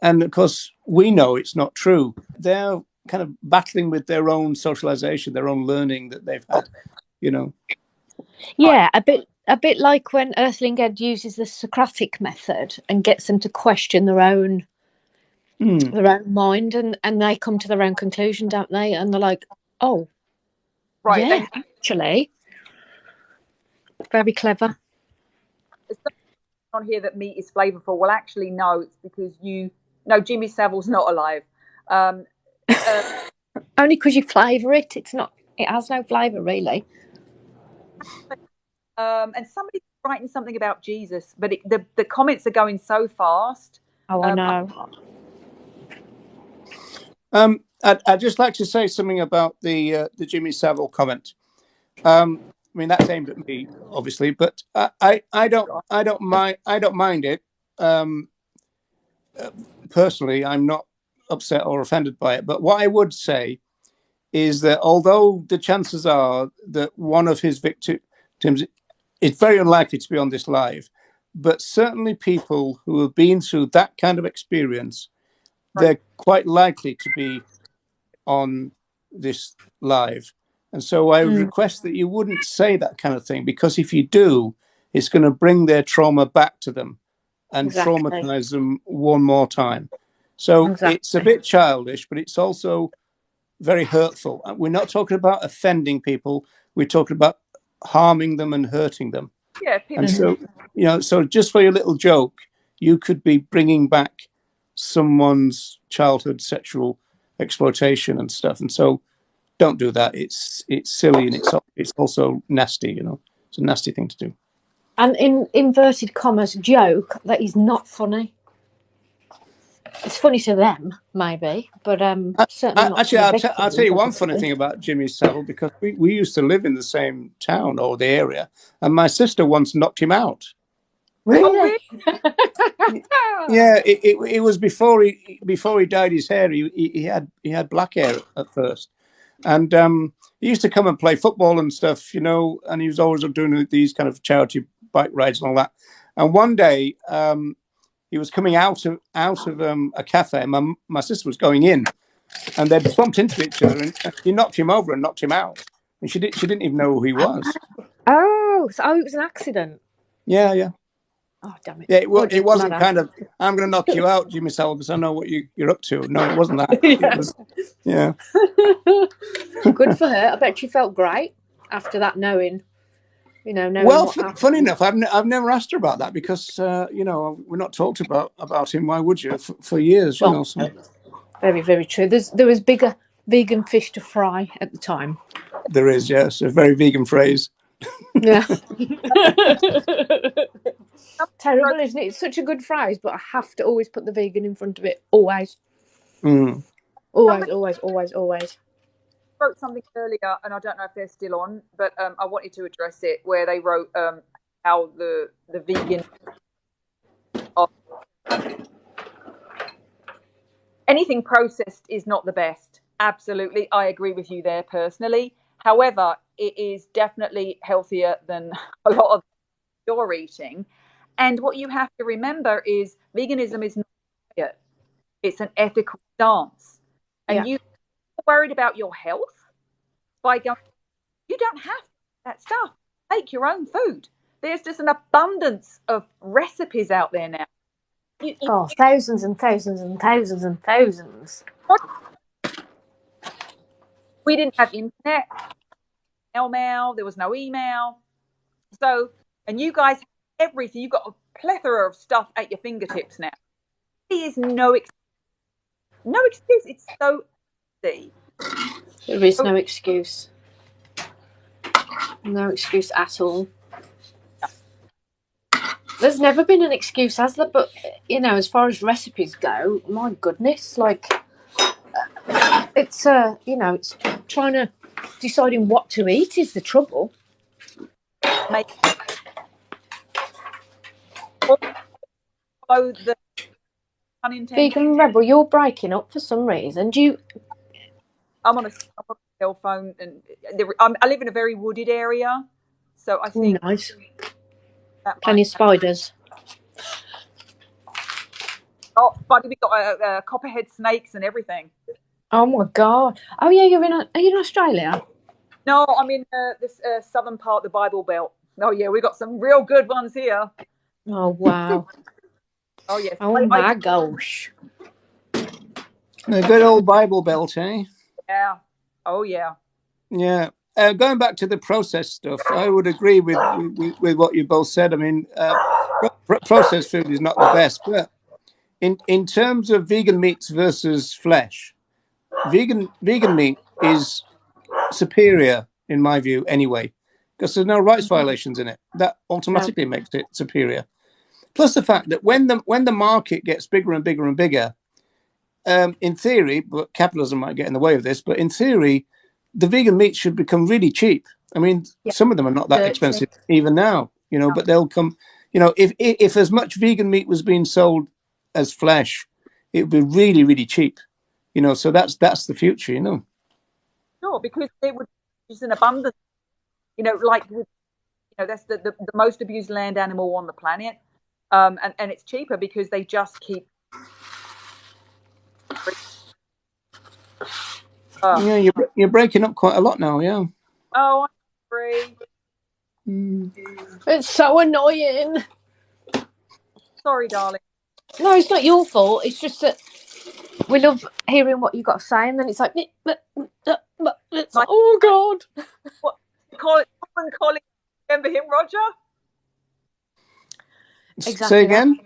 and of course we know it's not true. They're kind of battling with their own socialization, their own learning that they've had, Yeah, a bit like when Earthling Ed uses the Socratic method and gets them to question their own mind, and they come to their own conclusion, don't they? And they're like, oh, Right. yeah, actually, very clever. There's something on here that meat is flavorful. Well, actually, no, it's because Jimmy Savile's not alive. Only because you flavour it. It has no flavour, really. And somebody's writing something about Jesus, but the comments are going so fast. Oh, I know. I'd just like to say something about the Jimmy Savile comment. I mean, that's aimed at me, obviously, but I don't mind it. Personally, I'm not upset or offended by it. But what I would say is that although the chances are that one of his victims is very unlikely to be on this live, but certainly people who have been through that kind of experience, they're quite likely to be on this live. And so I would request that you wouldn't say that kind of thing, because if you do, it's going to bring their trauma back to them and traumatize them one more time. So it's a bit childish, but it's also very hurtful. We're not talking about offending people. We're talking about harming them and hurting them. Yeah. And so, so just for your little joke, you could be bringing back someone's childhood sexual exploitation and stuff. And so don't do that. It's silly, and it's also nasty, It's a nasty thing to do. And in inverted commas, joke that is not funny. It's funny to them, maybe, but certainly not. Actually, I'll tell you one funny thing about Jimmy Savile, because we used to live in the same town or the area, and my sister once knocked him out. Really? Yeah, it was before he dyed his hair. He had black hair at first, and he used to come and play football and stuff, and he was always doing these kind of charity bike rides and all that. And one day, he was coming out of a cafe, and my sister was going in, and they'd bumped into each other, and he knocked him over and knocked him out, and she didn't even know who he was. Oh, it was an accident. Yeah. Oh, damn it! Yeah, it wasn't kind of, I'm going to knock you out, Jimmy Savile, because I know what you're up to. No, it wasn't that. It was, yeah. Good for her. I bet she felt great after that, knowing. Well, funny enough, I've never asked her about that, because we're not talked about him. Why would you? For years, So. Very, very true. There was bigger vegan fish to fry at the time. There is, yes, a very vegan phrase. Yeah. Terrible, isn't it? It's such a good phrase, but I have to always put the vegan in front of it. Always. Always. Wrote something earlier, and I don't know if they're still on, but I wanted to address it, where they wrote how the vegan anything processed is not the best, Absolutely, I agree with you there personally. However, it is definitely healthier than a lot of you're eating. And what you have to remember is veganism is not a diet. It's an ethical stance. And Yeah. you are worried about your health by going, you don't have that stuff. Make your own food. There's just an abundance of recipes out there now. Oh, thousands and thousands and thousands and thousands. We didn't have internet, mail, there was no email. So, and you guys have everything. You've got a plethora of stuff at your fingertips now. There is no excuse. No excuse. It's so easy. There is no excuse. No excuse at all. There's never been an excuse, has there? But, you know, as far as recipes go, my goodness, like, it's, you know, it's trying to deciding what to eat is the trouble. Make follow the unintended. Vegan Rebel, you're breaking up for some reason. Do you? I'm on a cell phone, and I live in a very wooded area, so I think Nice. that Plenty might. of spiders. Oh, buddy, we got copperhead snakes and everything. Oh my god! Oh yeah, are you in Australia? No, I'm in this southern part of the Bible Belt. Oh yeah, we got some real good ones here. Oh wow! Oh yes. Oh my gosh! The good old Bible Belt, eh? Yeah. Oh yeah. Yeah. Going back to the processed stuff, I would agree with what you both said. I mean, processed food is not the best, but in terms of vegan meats versus flesh, vegan meat is superior in my view anyway, because there's no rights violations in it. That automatically makes it superior. Plus the fact that when the market gets bigger and bigger and bigger, in theory, but capitalism might get in the way of this, but in theory, the vegan meat should become really cheap. I mean, some of them are not that expensive even now, you know, but they'll come, you know, if as much vegan meat was being sold as flesh, it would be really, really cheap, you know, so that's the future, you know. Sure, because it would just an abundance, you know, like, you know, that's the most abused land animal on the planet. And it's cheaper because they just keep. Yeah, you're breaking up quite a lot now, yeah. Oh, I'm sorry. It's so annoying. Sorry, darling. No, it's not your fault. It's just that we love hearing what you got to say, and then it's like, it's like, oh god. What call it? Colin, remember him, Roger? Exactly. Say again.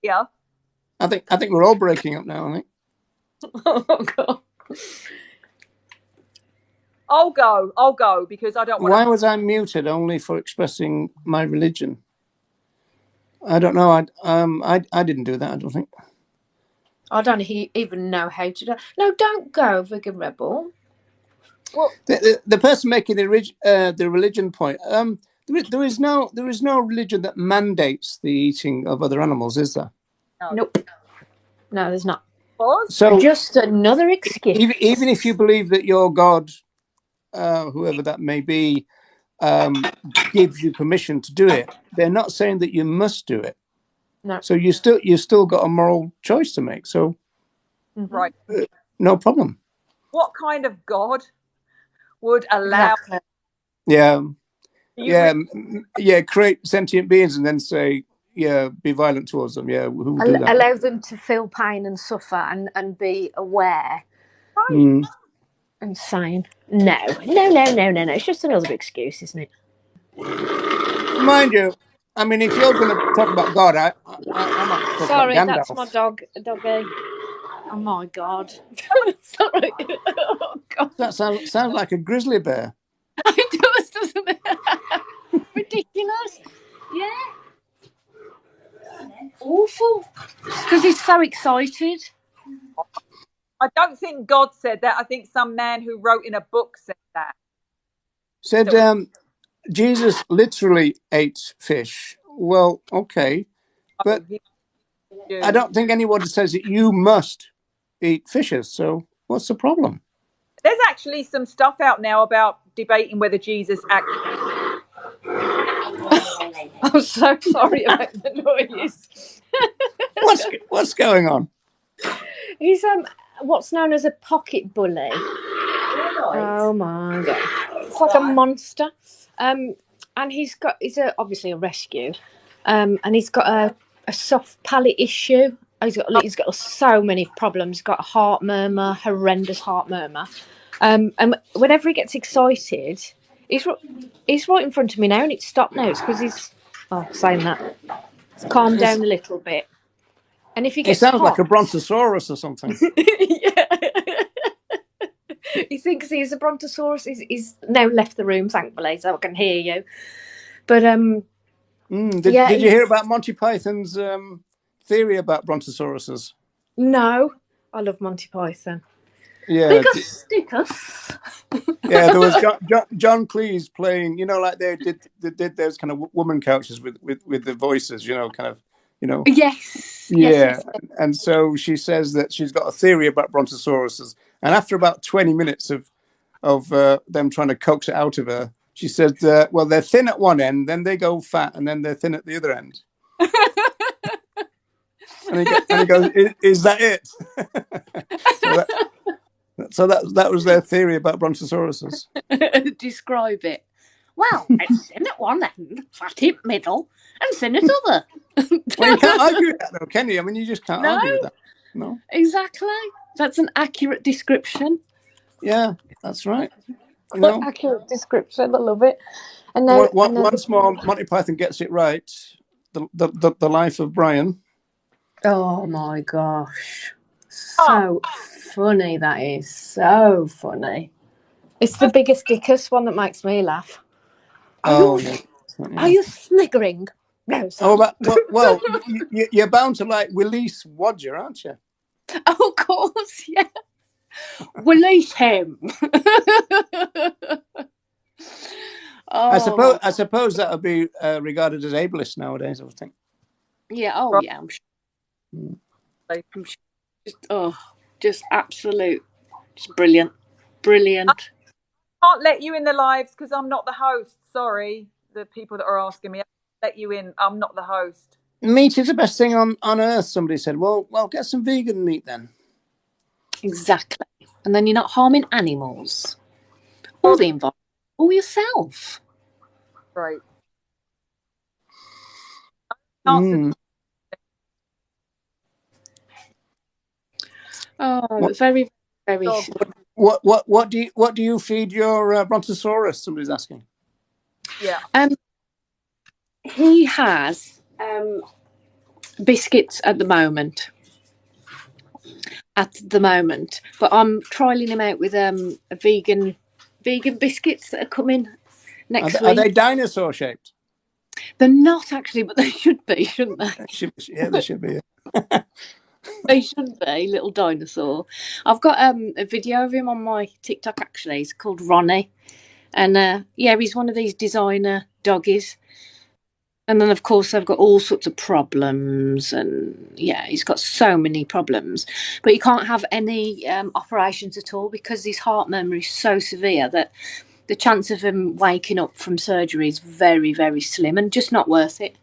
Yeah. I think we're all breaking up now. I think. Oh god. I'll go because I don't want. Why was I muted only for expressing my religion? I don't know. I didn't do that. I don't think. I don't even know how to do. No, don't go, Vegan Rebel. Well, the person making the religion point. There is no religion that mandates the eating of other animals, is there? Nope. No, there's not. So just another excuse. Even if you believe that your God, whoever that may be, gives you permission to do it, they're not saying that you must do it. No. So you still got a moral choice to make. So right, no problem. What kind of God would allow? Exactly. Yeah, create sentient beings and then say, be violent towards them. Yeah, who would do that? Allow them to feel pain and suffer and be aware. Right. Insane. No. It's just another excuse, isn't it? Mind you, I mean, if you're going to talk about God, I might talk Sorry, about Gandalf. that's my doggy. Oh my god. Sorry. Oh god. That sounds like a grizzly bear. It does, doesn't it? Ridiculous. Yeah. Awful. Because he's so excited. I don't think God said that. I think some man who wrote in a book said that. Said Jesus literally ate fish. Well, okay, but I don't think anyone says that you must eat fishes. So what's the problem? There's actually some stuff out now about debating whether Jesus actually. I'm so sorry about the noise. What's going on? He's what's known as a pocket bully. Oh my god, it's like a monster. And he's obviously a rescue. And he's got a soft palate issue. He's got so many problems. He's got a heart murmur, horrendous heart murmur. And whenever he gets excited, he's right in front of me now, and it's stopped now. It's because he's saying that. It's calmed down a little bit. And if he It gets sounds like hot, a brontosaurus or something. yeah. He thinks he's a brontosaurus. He's now left the room, thankfully, so I can hear you. But Did you hear about Monty Python's theory about brontosauruses? No, I love Monty Python. Yeah, Stick us. yeah. There was John Cleese playing. Like they did those kind of woman couches with the voices. Yes. Yeah, Yes. and so she says that she's got a theory about brontosauruses, and after about 20 minutes of them trying to coax it out of her, she said, well, they're thin at one end, then they go fat, and then they're thin at the other end. and he goes, is that it? so that was their theory about brontosauruses. Describe it. Well, it's thin at one end, fat in middle, and thin at other. Well, you can't argue with that, though, can you? I mean, you just can't argue with that. No, exactly. That's an accurate description. Yeah, that's right. Accurate description. I love it. And now, once more, Monty Python gets it right. The life of Brian. Oh my gosh, so funny that is. So funny. It's the biggest dickus one that makes me laugh. Are you sniggering? No, sir. Well, you're bound to like Willis Wodger, aren't you? Oh, of course, yeah. Release him. I suppose that would be regarded as ableist nowadays, I would think. Yeah. Oh, yeah. I'm sure. I'm sure. Just absolute, just brilliant. I can't let you in the lives because I'm not the host. Sorry, the people that are asking me, I can't let you in. I'm not the host. Meat is the best thing on earth. Somebody said, well, get some vegan meat then. Exactly. And then you're not harming animals or the environment or yourself. Right. Very, very. What do you feed your brontosaurus? Somebody's asking. Yeah. He has biscuits at the moment. But I'm trialing him out with a vegan biscuits that are coming next week. Are they dinosaur shaped? They're not actually, but they should be, shouldn't they? They should be. They should be, little dinosaur. I've got a video of him on my TikTok actually. It's called Ronnie, and he's one of these designer doggies. And then, of course, they've got all sorts of problems. And, he's got so many problems. But he can't have any operations at all because his heart murmur is so severe that the chance of him waking up from surgery is very, very slim and just not worth it.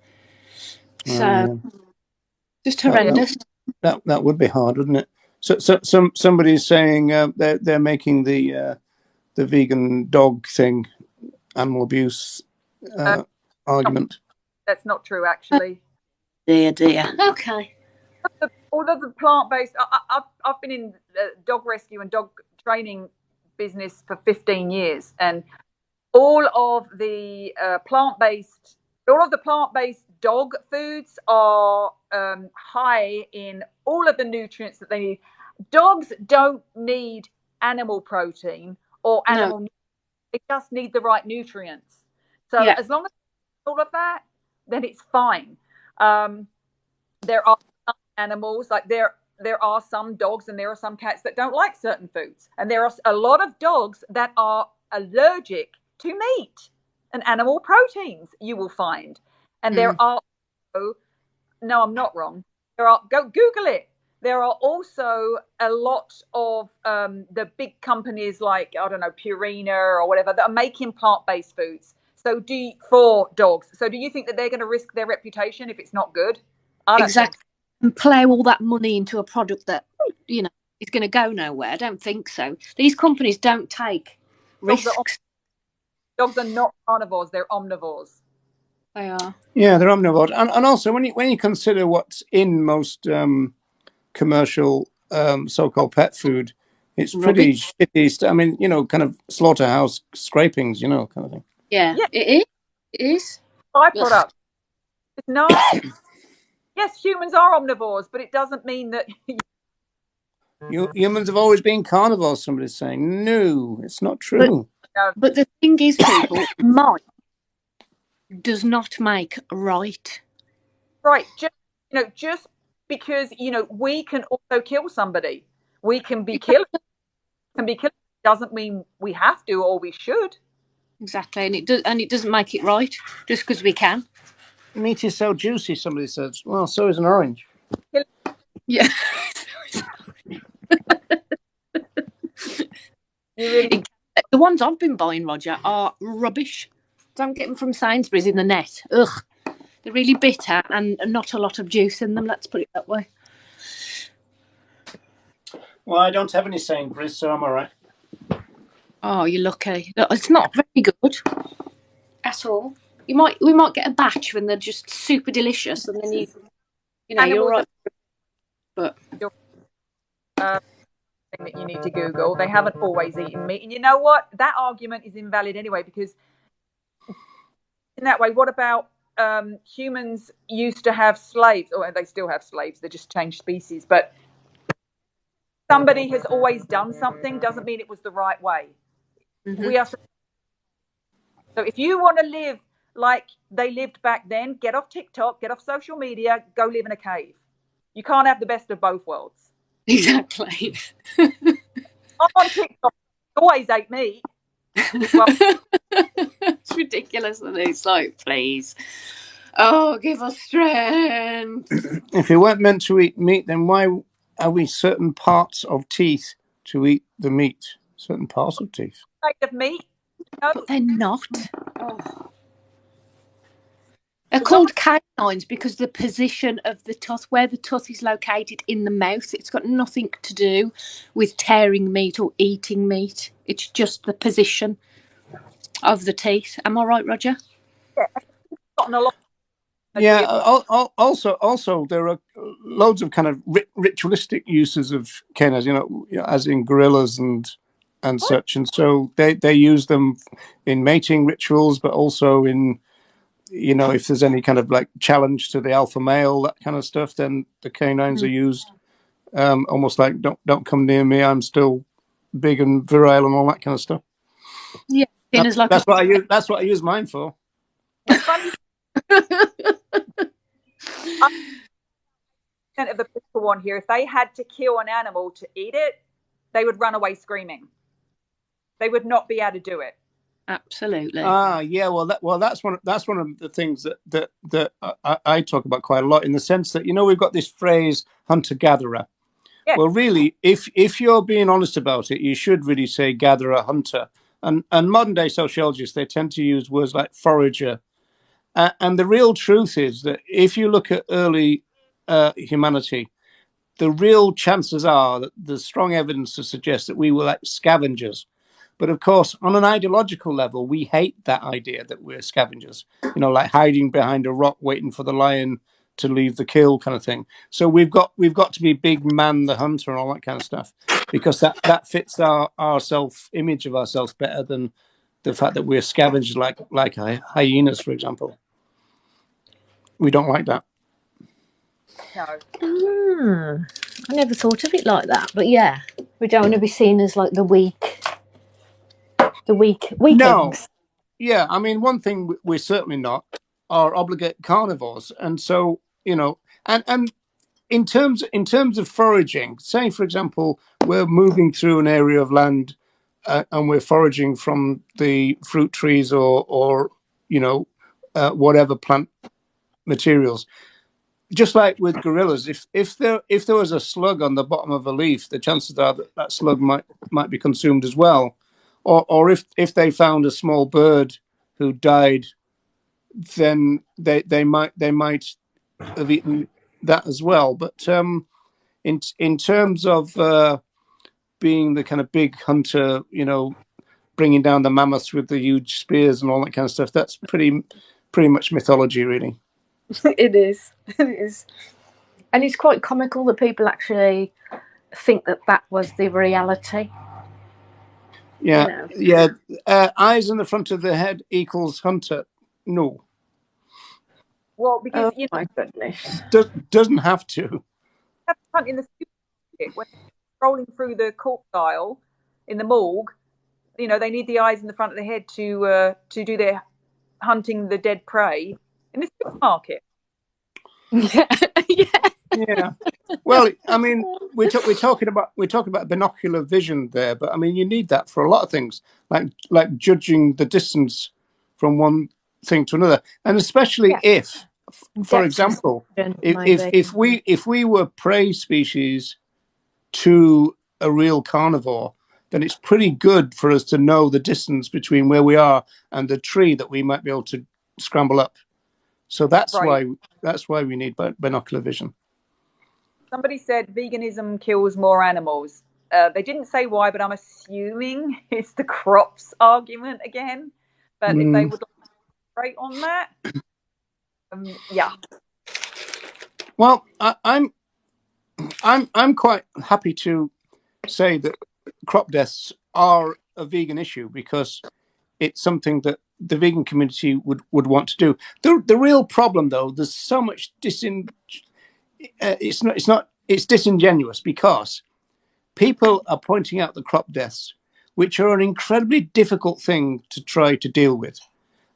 Just horrendous. That would be hard, wouldn't it? So somebody's saying they're making the vegan dog thing, animal abuse argument. That's not true, actually. Dear. Okay. All of the plant-based. I've been in dog rescue and dog training business for 15 years, and all of the plant-based dog foods are high in all of the nutrients that they need. Dogs don't need animal protein or animal. No. They just need the right nutrients. So as long as all of that, then it's fine. There are some animals, like there are some dogs and there are some cats that don't like certain foods. And there are a lot of dogs that are allergic to meat and animal proteins, you will find. And there are, no, I'm not wrong. Go Google it. there are also a lot of the big companies like, I don't know, Purina or whatever, that are making plant-based foods. So for dogs. So do you think that they're going to risk their reputation if it's not good? I don't think so. And plough all that money into a product that, you know, is going to go nowhere. I don't think so. These companies don't take risks. Dogs are not carnivores, they're omnivores. They are. Yeah, they're omnivores. And also, when you consider what's in most commercial so-called pet food, it's pretty shitty. I mean, you know, kind of slaughterhouse scrapings, you know, kind of thing. Yeah. It is. It is. Byproduct. It's nasty. Yes, humans are omnivores, but it doesn't mean that... Humans have always been carnivores, somebody's saying. No, it's not true. But the thing is, people, might does not make right. Right. Just because, we can also kill somebody. We can be killing. Doesn't mean we have to or we should. Exactly. And it doesn't make it right just because we can. Meat is so juicy, somebody says. Well, so is an orange. Yeah. The ones I've been buying, Roger, are rubbish. Don't get them from Sainsbury's in the net. Ugh. They're really bitter and not a lot of juice in them, let's put it that way. Well, I don't have any Sainsbury's, so I'm all right. Oh, you're lucky. It's not very good at all. We might get a batch when they're just super delicious, and then you're right. But that you need to Google. They haven't always eaten meat, and you know what? That argument is invalid anyway, because in that way, what about humans used to have slaves, or they still have slaves? They just changed species, but somebody has always done something doesn't mean it was the right way. Mm-hmm. So if you want to live like they lived back then, get off TikTok, get off social media, go live in a cave. You can't have the best of both worlds. Exactly. I'm on TikTok. I always ate meat. Well, it's ridiculous, and it's like, please, give us strength. If we weren't meant to eat meat, then why are we certain parts of teeth to eat the meat? Certain parts of teeth. Made of meat. But they're not. Oh. They're called canines because the position of the tooth, where the tooth is located in the mouth, it's got nothing to do with tearing meat or eating meat. It's just the position of the teeth. Am I right, Roger? Yeah. Also, there are loads of kind of ritualistic uses of canines. As in gorillas and such, and so they use them in mating rituals, but also in, if there's any kind of like challenge to the alpha male, that kind of stuff, then the canines are used almost like don't come near me, I'm still big and virile and all that kind of stuff. Yeah, that's what I use mine for. Of the physical one here, if they had to kill an animal to eat it, they would run away screaming. They would not be able to do it. Absolutely. Yeah. Well, that's one of the things that I talk about quite a lot, in the sense that we've got this phrase hunter gatherer. Yeah. Well, really, if you're being honest about it, you should really say gatherer hunter. And modern day sociologists, they tend to use words like forager. And the real truth is that if you look at early humanity, the real chances are that there's strong evidence to suggest that we were like scavengers. But of course, on an ideological level, we hate that idea that we're scavengers, like hiding behind a rock, waiting for the lion to leave the kill kind of thing. So we've got to be big man the hunter and all that kind of stuff, because that fits our self-image of ourselves better than the fact that we're scavengers like hyenas, for example. We don't like that. No. I never thought of it like that, but yeah, we don't want to be seen as like the weak No. eggs. Yeah, I mean, one thing we're certainly not are obligate carnivores, and so and in terms of foraging, say for example, we're moving through an area of land and we're foraging from the fruit trees or whatever plant materials. just like with gorillas, if there was a slug on the bottom of a leaf, the chances are that that slug might be consumed as well, or if they found a small bird who died, then they might have eaten that as well. But in terms of being the kind of big hunter, bringing down the mammoths with the huge spears and all that kind of stuff, that's pretty much mythology, really. It is. It is. And it's quite comical that people actually think that was the reality. Yeah, eyes in the front of the head equals hunter. No. Well, because my goodness, doesn't have to. have hunt in the supermarket when they're rolling through the corpse aisle in the morgue. They need the eyes in the front of the head to do their hunting the dead prey in the supermarket. Yeah. Well, I mean, we're talking about binocular vision there, but I mean, you need that for a lot of things, like judging the distance from one thing to another, and especially if, for example, if we were prey species to a real carnivore, then it's pretty good for us to know the distance between where we are and the tree that we might be able to scramble up. So that's why we need binocular vision. Somebody said veganism kills more animals. They didn't say why, but I'm assuming it's the crops argument again. But if they would elaborate on that, yeah. Well, I'm quite happy to say that crop deaths are a vegan issue because it's something that the vegan community would want to do. The real problem, though, there's so much it's disingenuous because people are pointing out the crop deaths, which are an incredibly difficult thing to try to deal with.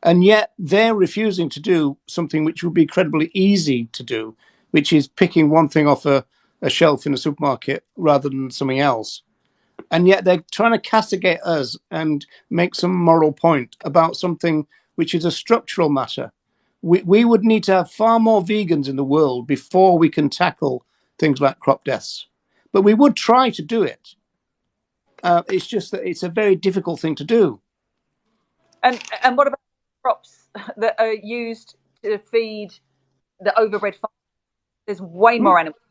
And yet they're refusing to do something which would be incredibly easy to do, which is picking one thing off a shelf in a supermarket rather than something else. And yet they're trying to castigate us and make some moral point about something which is a structural matter. We would need to have far more vegans in the world before we can tackle things like crop deaths. But we would try to do it. It's just that it's a very difficult thing to do. And what about crops that are used to feed the overbred farm? There's way more animals.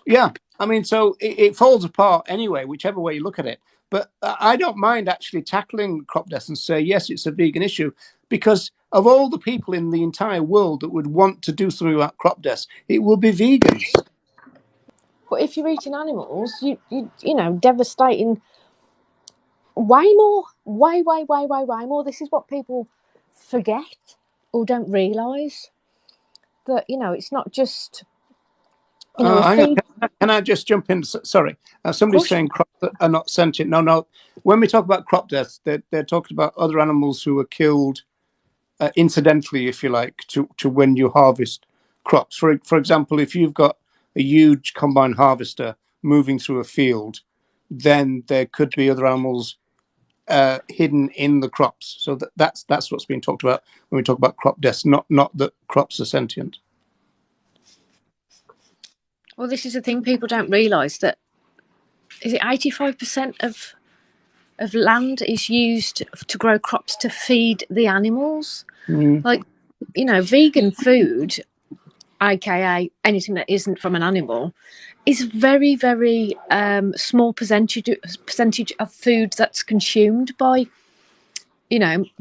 Yeah, I mean, so it falls apart anyway, whichever way you look at it. But I don't mind actually tackling crop deaths and say, yes, it's a vegan issue, because of all the people in the entire world that would want to do something about crop deaths, it will be vegans. But if you're eating animals, you devastating way more, way more. This is what people forget or don't realise, that it's not just can I just jump in? Sorry, somebody's saying crops are not sentient. No. When we talk about crop deaths, they're talking about other animals who are killed incidentally, if you like, to when you harvest crops. For example, if you've got a huge combine harvester moving through a field, then there could be other animals hidden in the crops. So that's what's being talked about when we talk about crop deaths, not that crops are sentient. Well, this is the thing, people don't realise that, is it 85% of land is used to grow crops to feed the animals? Like, vegan food, aka anything that isn't from an animal, is very, very small percentage of food that's consumed by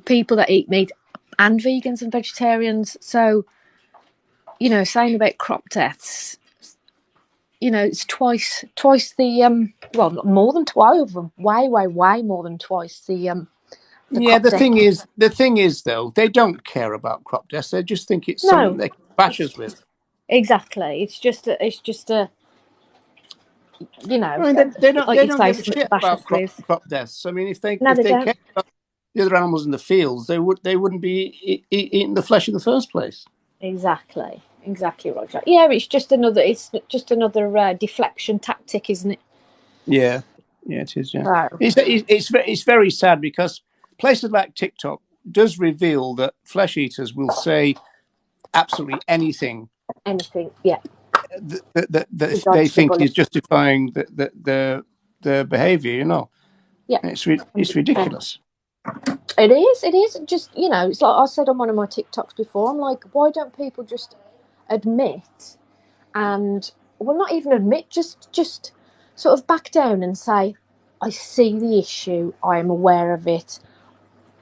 people that eat meat and vegans and vegetarians. So saying about crop deaths, it's twice the more than twice, way more than twice the the thing is though, they don't care about crop deaths. They just think it's something they can bash us with. Exactly. It's just a I mean, they don't give a shit about crop deaths. I mean, if they cared about the other animals in the fields, they wouldn't be eating the flesh in the first place. Exactly, Roger. Yeah, it's just another deflection tactic, isn't it? Yeah, it is. Yeah, it's very sad because places like TikTok does reveal that flesh eaters will say absolutely anything anything. Yeah, that they think is justifying the behaviour. You know, yeah, it's ridiculous. It is. It is. Just, it's like I said on one of my TikToks before. I'm like, why don't people just admit and, well, not even admit, just sort of back down and say, I see the issue, I am aware of it,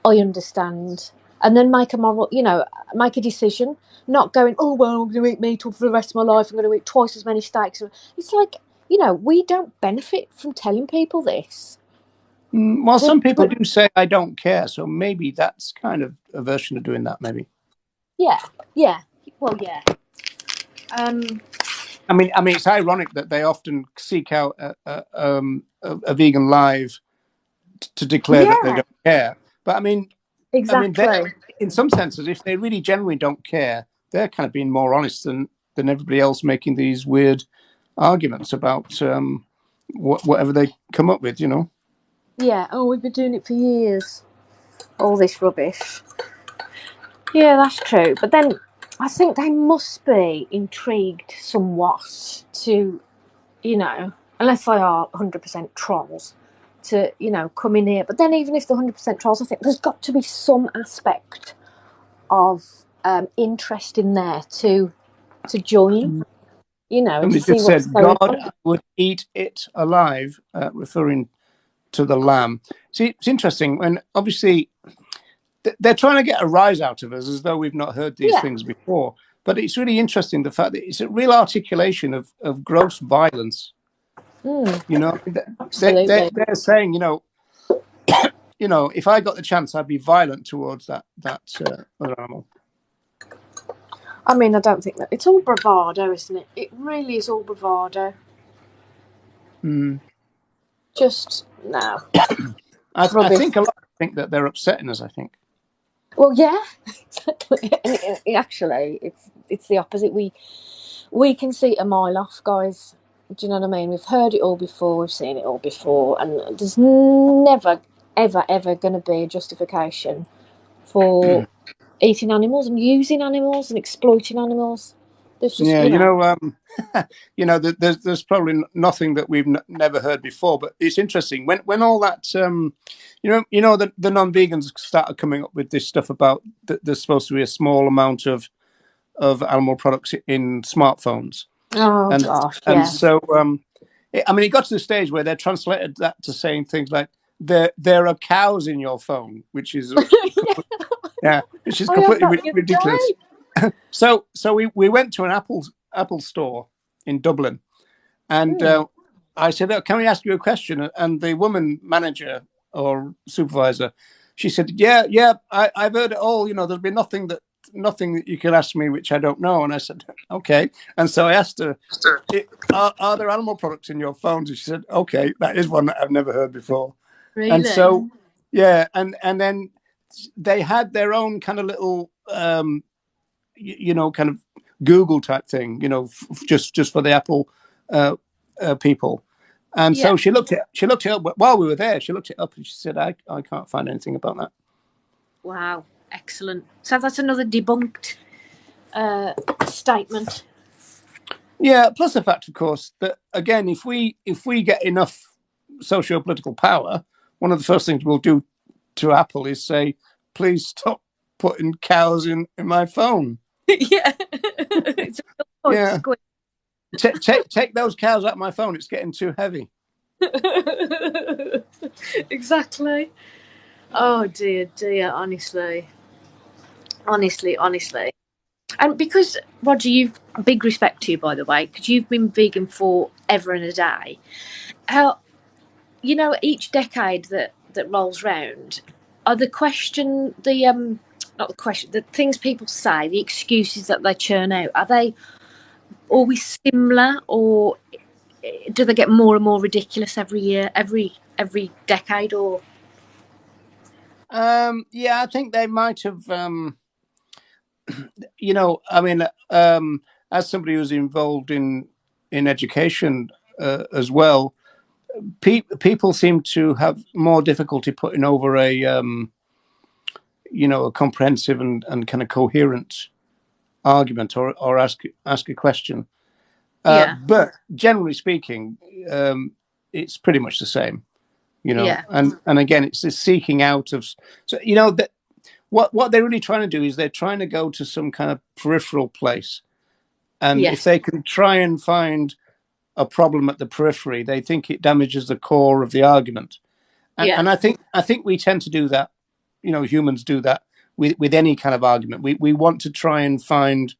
I understand, and then make a decision. Not going, oh well, I'm going to eat meat for the rest of my life. I'm going to eat twice as many steaks. It's like, we don't benefit from telling people this. Well, some people do say I don't care, so maybe that's kind of a version of doing that. Maybe. Yeah. Well, yeah. I mean, it's ironic that they often seek out a vegan live to declare that they don't care. But I mean, exactly. In some senses, if they really genuinely don't care, they're kind of being more honest than everybody else making these weird arguments about whatever they come up with. Yeah. Oh, we've been doing it for years. All this rubbish. Yeah, that's true. But then I think they must be intrigued somewhat to, unless they are 100% trolls, to, come in here. But then even if they're 100% trolls, I think there's got to be some aspect of interest in there to join, and to see just what's said, going God, on. I would eat it alive, referring to the lamb. See, it's interesting when obviously they're trying to get a rise out of us as though we've not heard these things before. But it's really interesting, the fact that it's a real articulation of gross violence. Absolutely. They're saying, if I got the chance, I'd be violent towards that other animal. I mean, I don't think that it's all bravado, isn't it? It really is all bravado. Just no. I think a lot think that they're upsetting us. I think. Well, yeah, actually, it's the opposite. We can see it a mile off, guys. Do you know what I mean? We've heard it all before. We've seen it all before, and there's never, ever, ever going to be a justification for eating animals and using animals and exploiting animals. There's just, there's probably nothing that we've never heard before. But it's interesting when all that, the non-vegans started coming up with this stuff about that there's supposed to be a small amount of animal products in smartphones. Oh gosh, yeah. And so, it got to the stage where they translated that to saying things like there are cows in your phone, which is which is completely ridiculous. So we went to an Apple store in Dublin, and I said, oh, "Can we ask you a question?" And the woman manager or supervisor, she said, "Yeah, I've heard it all. There's been nothing that you can ask me which I don't know." And I said, "Okay." And so I asked her, "Are there animal products in your phones?" And she said, "Okay, that is one that I've never heard before." Really? And so, and then they had their own kind of little, kind of Google type thing, just for the Apple people. And so she looked it up while we were there. She looked it up and she said, I can't find anything about that. Wow, excellent. So that's another debunked statement. Yeah, plus the fact, of course, that again, if we get enough socio-political power, one of the first things we'll do to Apple is say, please stop putting cows in my phone. Yeah. It's a yeah. Take those cows out of my phone. It's getting too heavy. Exactly. Oh dear, honestly. And because, Roger, you've big respect to you, by the way, because you've been vegan for ever and a day. How, each decade that rolls round, are the things people say, the excuses that they churn out, are they always similar, or do they get more and more ridiculous every year, every decade, or? Yeah, I think they might have. As somebody who's involved in education as well, people seem to have more difficulty putting over a comprehensive and kind of coherent argument or ask a question. Yeah. But generally speaking, it's pretty much the same, Yeah. And again, it's this seeking out of. So that what they're really trying to do is they're trying to go to some kind of peripheral place, and if Yes. they can try and find a problem at the periphery, they think it damages the core of the argument. And I think we tend to do that. Humans do that with any kind of argument. We want to try and find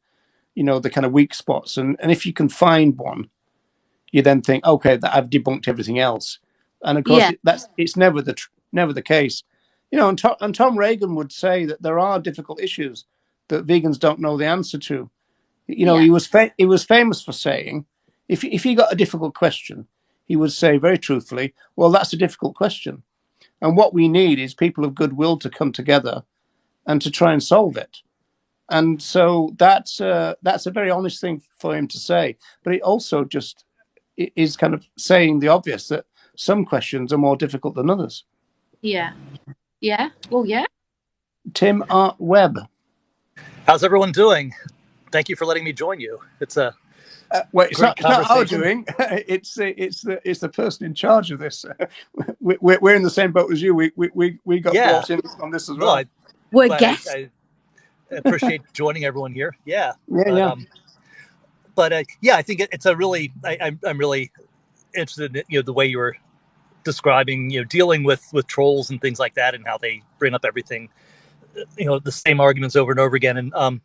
the kind of weak spots, and if you can find one, you then think, okay, that I've debunked everything else. And of course, it's never the case. And Tom Reagan would say that there are difficult issues that vegans don't know the answer to. He was famous for saying, if he got a difficult question, he would say very truthfully, well, that's a difficult question, and what we need is people of goodwill to come together and to try and solve it. And so that's a very honest thing for him to say, but it also just is kind of saying the obvious, that some questions are more difficult than others. Yeah. Well, yeah. Tim Art Webb. How's everyone doing? Thank you for letting me join you. It's a it's not our doing. It's the person in charge of this. We're in the same boat as you. We got brought in on this as well. We're guests. I appreciate joining everyone here. Yeah. But I think it's a really. I'm really interested in the way you were describing dealing with trolls and things like that, and how they bring up everything, the same arguments over and over again. And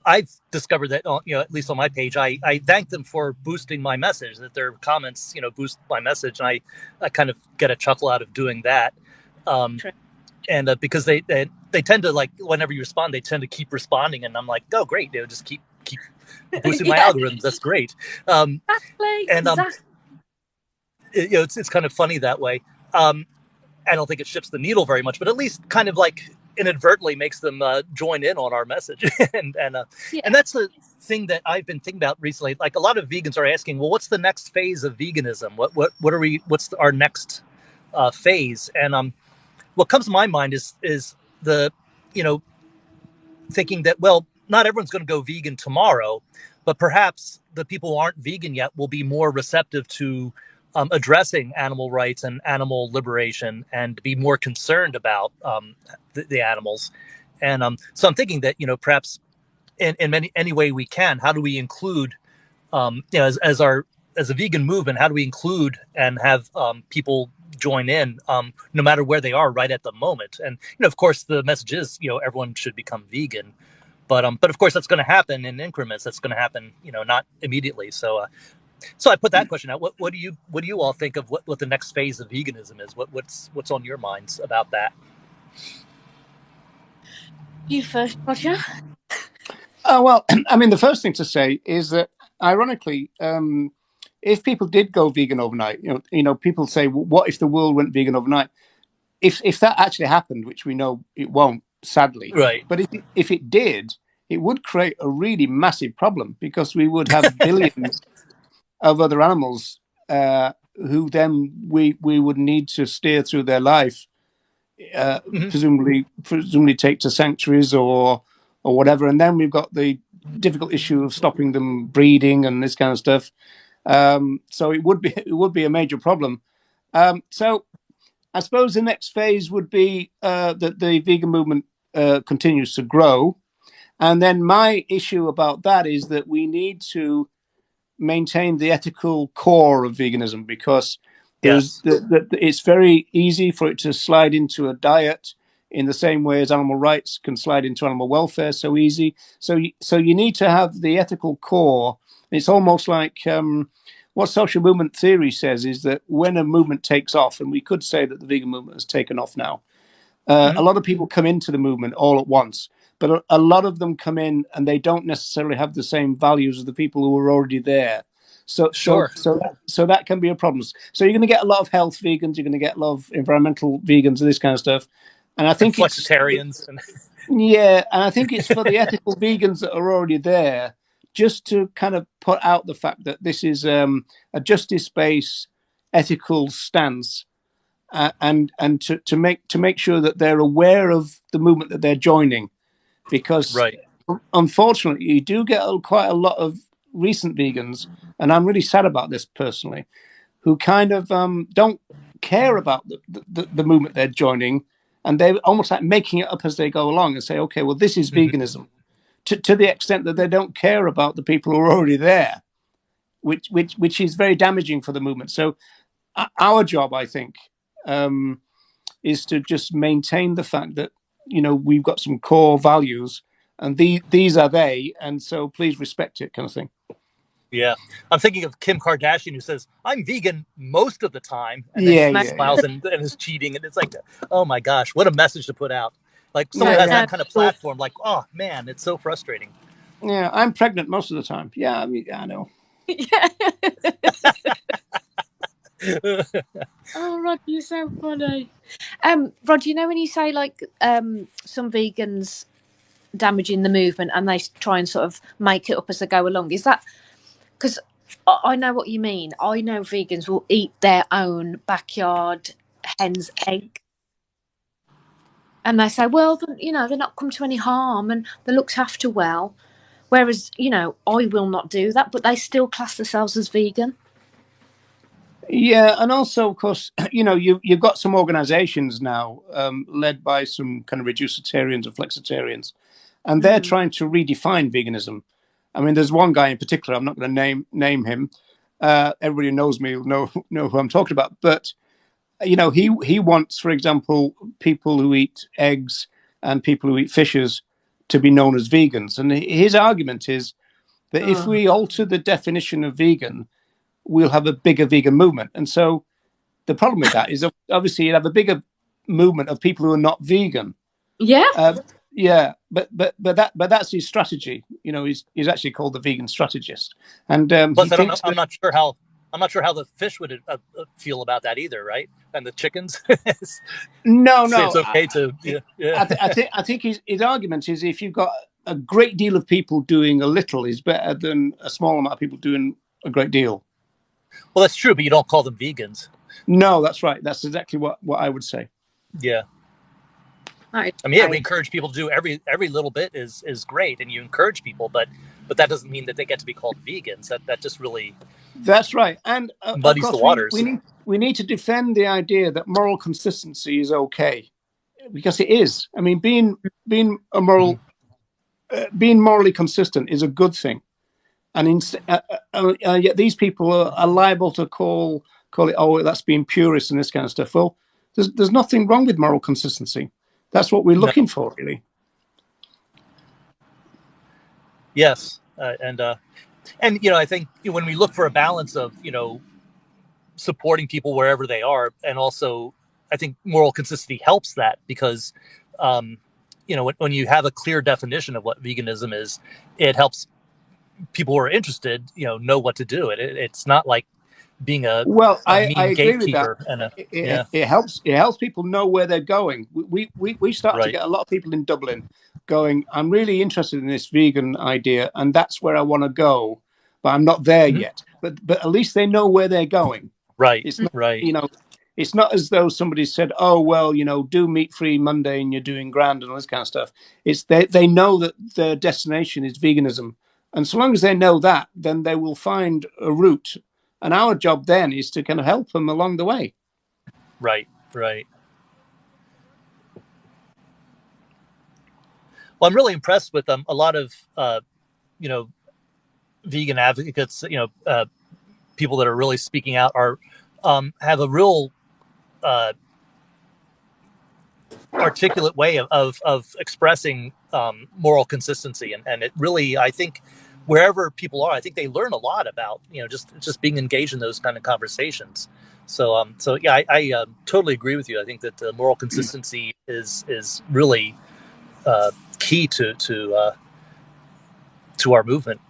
I've discovered that at least on my page, I thank them for boosting my message, that their comments boost my message, and I kind of get a chuckle out of doing that. And because they tend to, like, whenever you respond, they tend to keep responding, and I'm like, oh great, just keep boosting my algorithms. That's great. Exactly. It's kind of funny that way. I don't think it shifts the needle very much, but at least kind of like inadvertently makes them join in on our message. and that's the thing that I've been thinking about recently. Like, a lot of vegans are asking, well, what's the next phase of veganism? What's our next phase? And what comes to my mind is the thinking that, well, not everyone's going to go vegan tomorrow, but perhaps the people who aren't vegan yet will be more receptive to addressing animal rights and animal liberation, and be more concerned about the animals. And so I'm thinking that perhaps in any way we can, how do we include as a vegan movement, how do we include and have people join in, no matter where they are right at the moment? And of course the message is everyone should become vegan, but of course that's going to happen in increments. That's going to happen not immediately. So I put that question out. What do you all think of what the next phase of veganism is? What's on your minds about that? You first, Roger. Well, I mean, the first thing to say is that, ironically, if people did go vegan overnight, people say, well, what if the world went vegan overnight? If that actually happened, which we know it won't, sadly, right? But if it did, it would create a really massive problem, because we would have billions of other animals who then we would need to steer through their life, presumably take to sanctuaries or whatever, and then we've got the difficult issue of stopping them breeding and this kind of stuff. So it would be a major problem. So I suppose the next phase would be that the vegan movement continues to grow, and then my issue about that is that we need to maintain the ethical core of veganism, because it's very easy for it to slide into a diet in the same way as animal rights can slide into animal welfare so easy. So you need to have the ethical core. It's almost like what social movement theory says is that when a movement takes off, and we could say that the vegan movement has taken off now, a lot of people come into the movement all at once, but a lot of them come in and they don't necessarily have the same values as the people who were already there. So that can be a problem. So you're going to get a lot of health vegans, you're going to get a lot of environmental vegans and this kind of stuff. And I think flexitarians. And I think it's for the ethical vegans that are already there, just to kind of put out the fact that this is a justice-based ethical stance. And to make sure that they're aware of the movement that they're joining, because unfortunately, you do get quite a lot of recent vegans, and I'm really sad about this personally, who kind of don't care about the movement they're joining, and they're almost like making it up as they go along and say, okay, well, this is veganism, to the extent that they don't care about the people who are already there, which is very damaging for the movement. So our job, I think, is to just maintain the fact that, we've got some core values, and these are they, and so please respect it, kind of thing. Yeah, I'm thinking of Kim Kardashian, who says, "I'm vegan most of the time," and then she smiles and is cheating, and it's like, oh my gosh, what a message to put out! Like someone who has that kind of platform, like, oh man, it's so frustrating. Yeah, I'm pregnant most of the time. Yeah, I mean, I know. Yeah. Oh, Rod, you're so funny. Rod, you know when you say like some vegans damaging the movement and they try and sort of make it up as they go along, is that because I know what you mean? I know vegans will eat their own backyard hen's egg, and they say, well, they're not come to any harm and they're looked after well, whereas I will not do that, but they still class themselves as vegan. Yeah, and also, of course, you've got some organizations now led by some kind of reducitarians and flexitarians, and they're trying to redefine veganism. I mean, there's one guy in particular, I'm not going to name him. Everybody who knows me will know who I'm talking about. But, he wants, for example, people who eat eggs and people who eat fishes to be known as vegans. And his argument is that if we alter the definition of vegan, we'll have a bigger vegan movement. And so the problem with that is obviously you'd have a bigger movement of people who are not vegan. Yeah. Yeah, but that's his strategy. He's actually called the Vegan Strategist. And plus, I'm not sure how the fish would feel about that either, right? And the chickens. No, it's okay to. Yeah. I think his argument is if you've got a great deal of people doing a little is better than a small amount of people doing a great deal. Well, that's true, but you don't call them vegans. No, that's right. That's exactly what I would say. Yeah. I mean, we encourage people to do every little bit is great, and you encourage people, but that doesn't mean that they get to be called vegans. That just really that's right, and muddies of course, the waters. We need to defend the idea that moral consistency is okay, because it is. I mean, being morally consistent is a good thing, and yet these people are liable to call it, oh, that's being purist and this kind of stuff. Well, there's nothing wrong with moral consistency. That's what we're looking for, really. Yes, and I think when we look for a balance of supporting people wherever they are, and also I think moral consistency helps that because when you have a clear definition of what veganism is, it helps people who are interested know what to do. It's not like being a I mean agree gatekeeper with that. It helps people know where they're going. We start to get a lot of people in Dublin going, I'm really interested in this vegan idea and that's where I want to go, but I'm not there yet. But at least they know where they're going. Right. It's not, right. It's not as though somebody said, oh, well, do meat-free Monday and you're doing grand and all this kind of stuff. It's they know that their destination is veganism. And so long as they know that, then they will find a route. And our job then is to kind of help them along the way. Right. Well, I'm really impressed with a lot of, vegan advocates, people that are really speaking out are have a real articulate way of expressing moral consistency. And it really, I think, wherever people are, I think they learn a lot about, just being engaged in those kind of conversations. So yeah, I totally agree with you. I think that moral consistency is really key to our movement.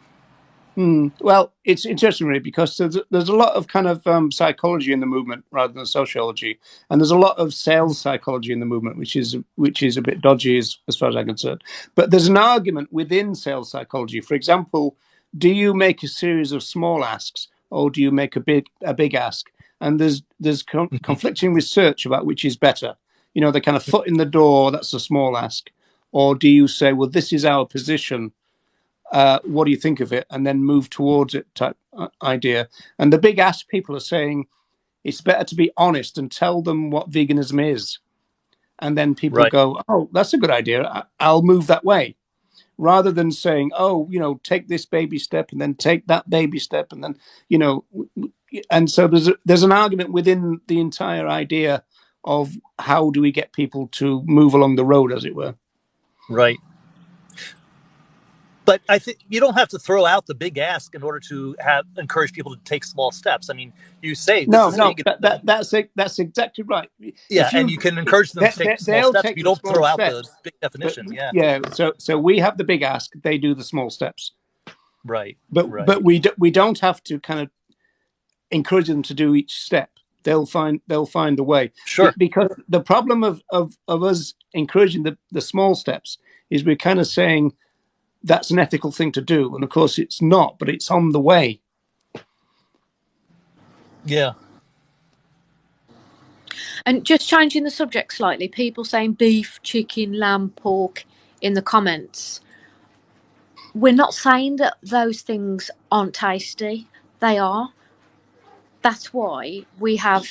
Well, it's interesting, really, because there's a lot of kind of psychology in the movement rather than sociology, and there's a lot of sales psychology in the movement, which is a bit dodgy as far as I'm concerned. But there's an argument within sales psychology. For example, do you make a series of small asks, or do you make a big ask? And there's conflicting research about which is better. The kind of foot in the door, that's a small ask, or do you say, well, this is our position, what do you think of it, and then move towards it type idea? And the big ask people are saying it's better to be honest and tell them what veganism is, and then people Right. go, oh, that's a good idea, I'll move that way, rather than saying, oh, take this baby step and then take that baby step, and then and so there's an argument within the entire idea of how do we get people to move along the road, as it were. Right. But I think you don't have to throw out the big ask in order to encourage people to take small steps. I mean, you say this is vegan. That's exactly right. Yeah, and you can encourage them to take small they'll steps. take You the don't small throw out the steps, big definition. So we have the big ask, they do the small steps. Right. But we don't have to kind of encourage them to do each step. They'll find the way. Sure. Because the problem of us encouraging the small steps is we're kind of saying that's an ethical thing to do, and of course it's not, but it's on the way. Yeah. And just changing the subject slightly, people saying beef, chicken, lamb, pork in the comments. We're not saying that those things aren't tasty. They are. That's why we have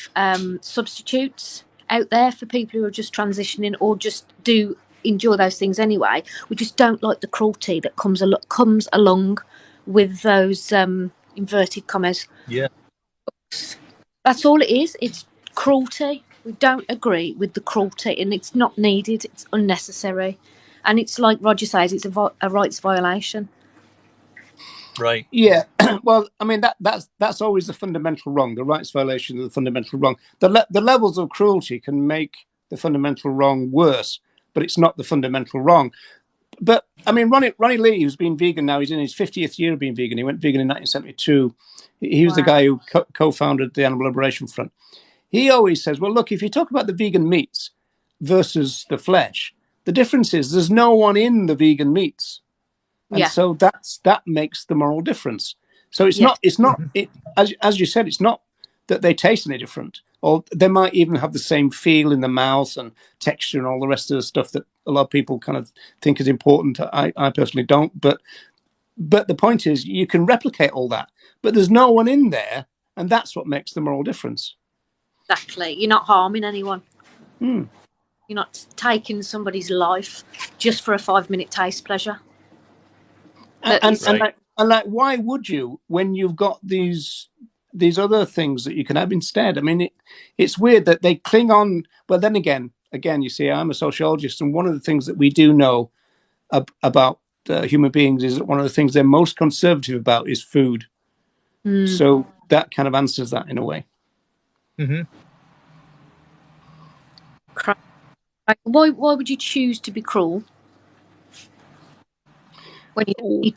substitutes out there for people who are just transitioning or just do enjoy those things anyway. We just don't like the cruelty that comes along with those inverted commas. Yeah. That's all it is. It's cruelty. We don't agree with the cruelty, and it's not needed. It's unnecessary, and it's like Roger says, it's a rights violation. Right. Yeah. Well, I mean that's always the fundamental wrong. The rights violation is the fundamental wrong. The levels of cruelty can make the fundamental wrong worse, but it's not the fundamental wrong. But I mean, Ronnie Lee, who's been vegan now, he's in his 50th year of being vegan. He went vegan in 1972. He was the guy who co-founded the Animal Liberation Front. He always says, well, look, if you talk about the vegan meats versus the flesh, the difference is there's no one in the vegan meats. And so that makes the moral difference. So it's not as you said, it's not that they taste any different, or they might even have the same feel in the mouth and texture and all the rest of the stuff that a lot of people kind of think is important. I personally don't, but the point is you can replicate all that, but there's no one in there, and that's what makes the moral difference. Exactly. You're not harming anyone. You're not taking somebody's life just for a 5-minute taste pleasure. And why would you, when you've got these other things that you can have instead? I mean, it's weird that they cling on. But then again, you see, I'm a sociologist, and one of the things that we do know about human beings is that one of the things they're most conservative about is food. So that kind of answers that in a way. Mm-hmm. Why would you choose to be cruel? When you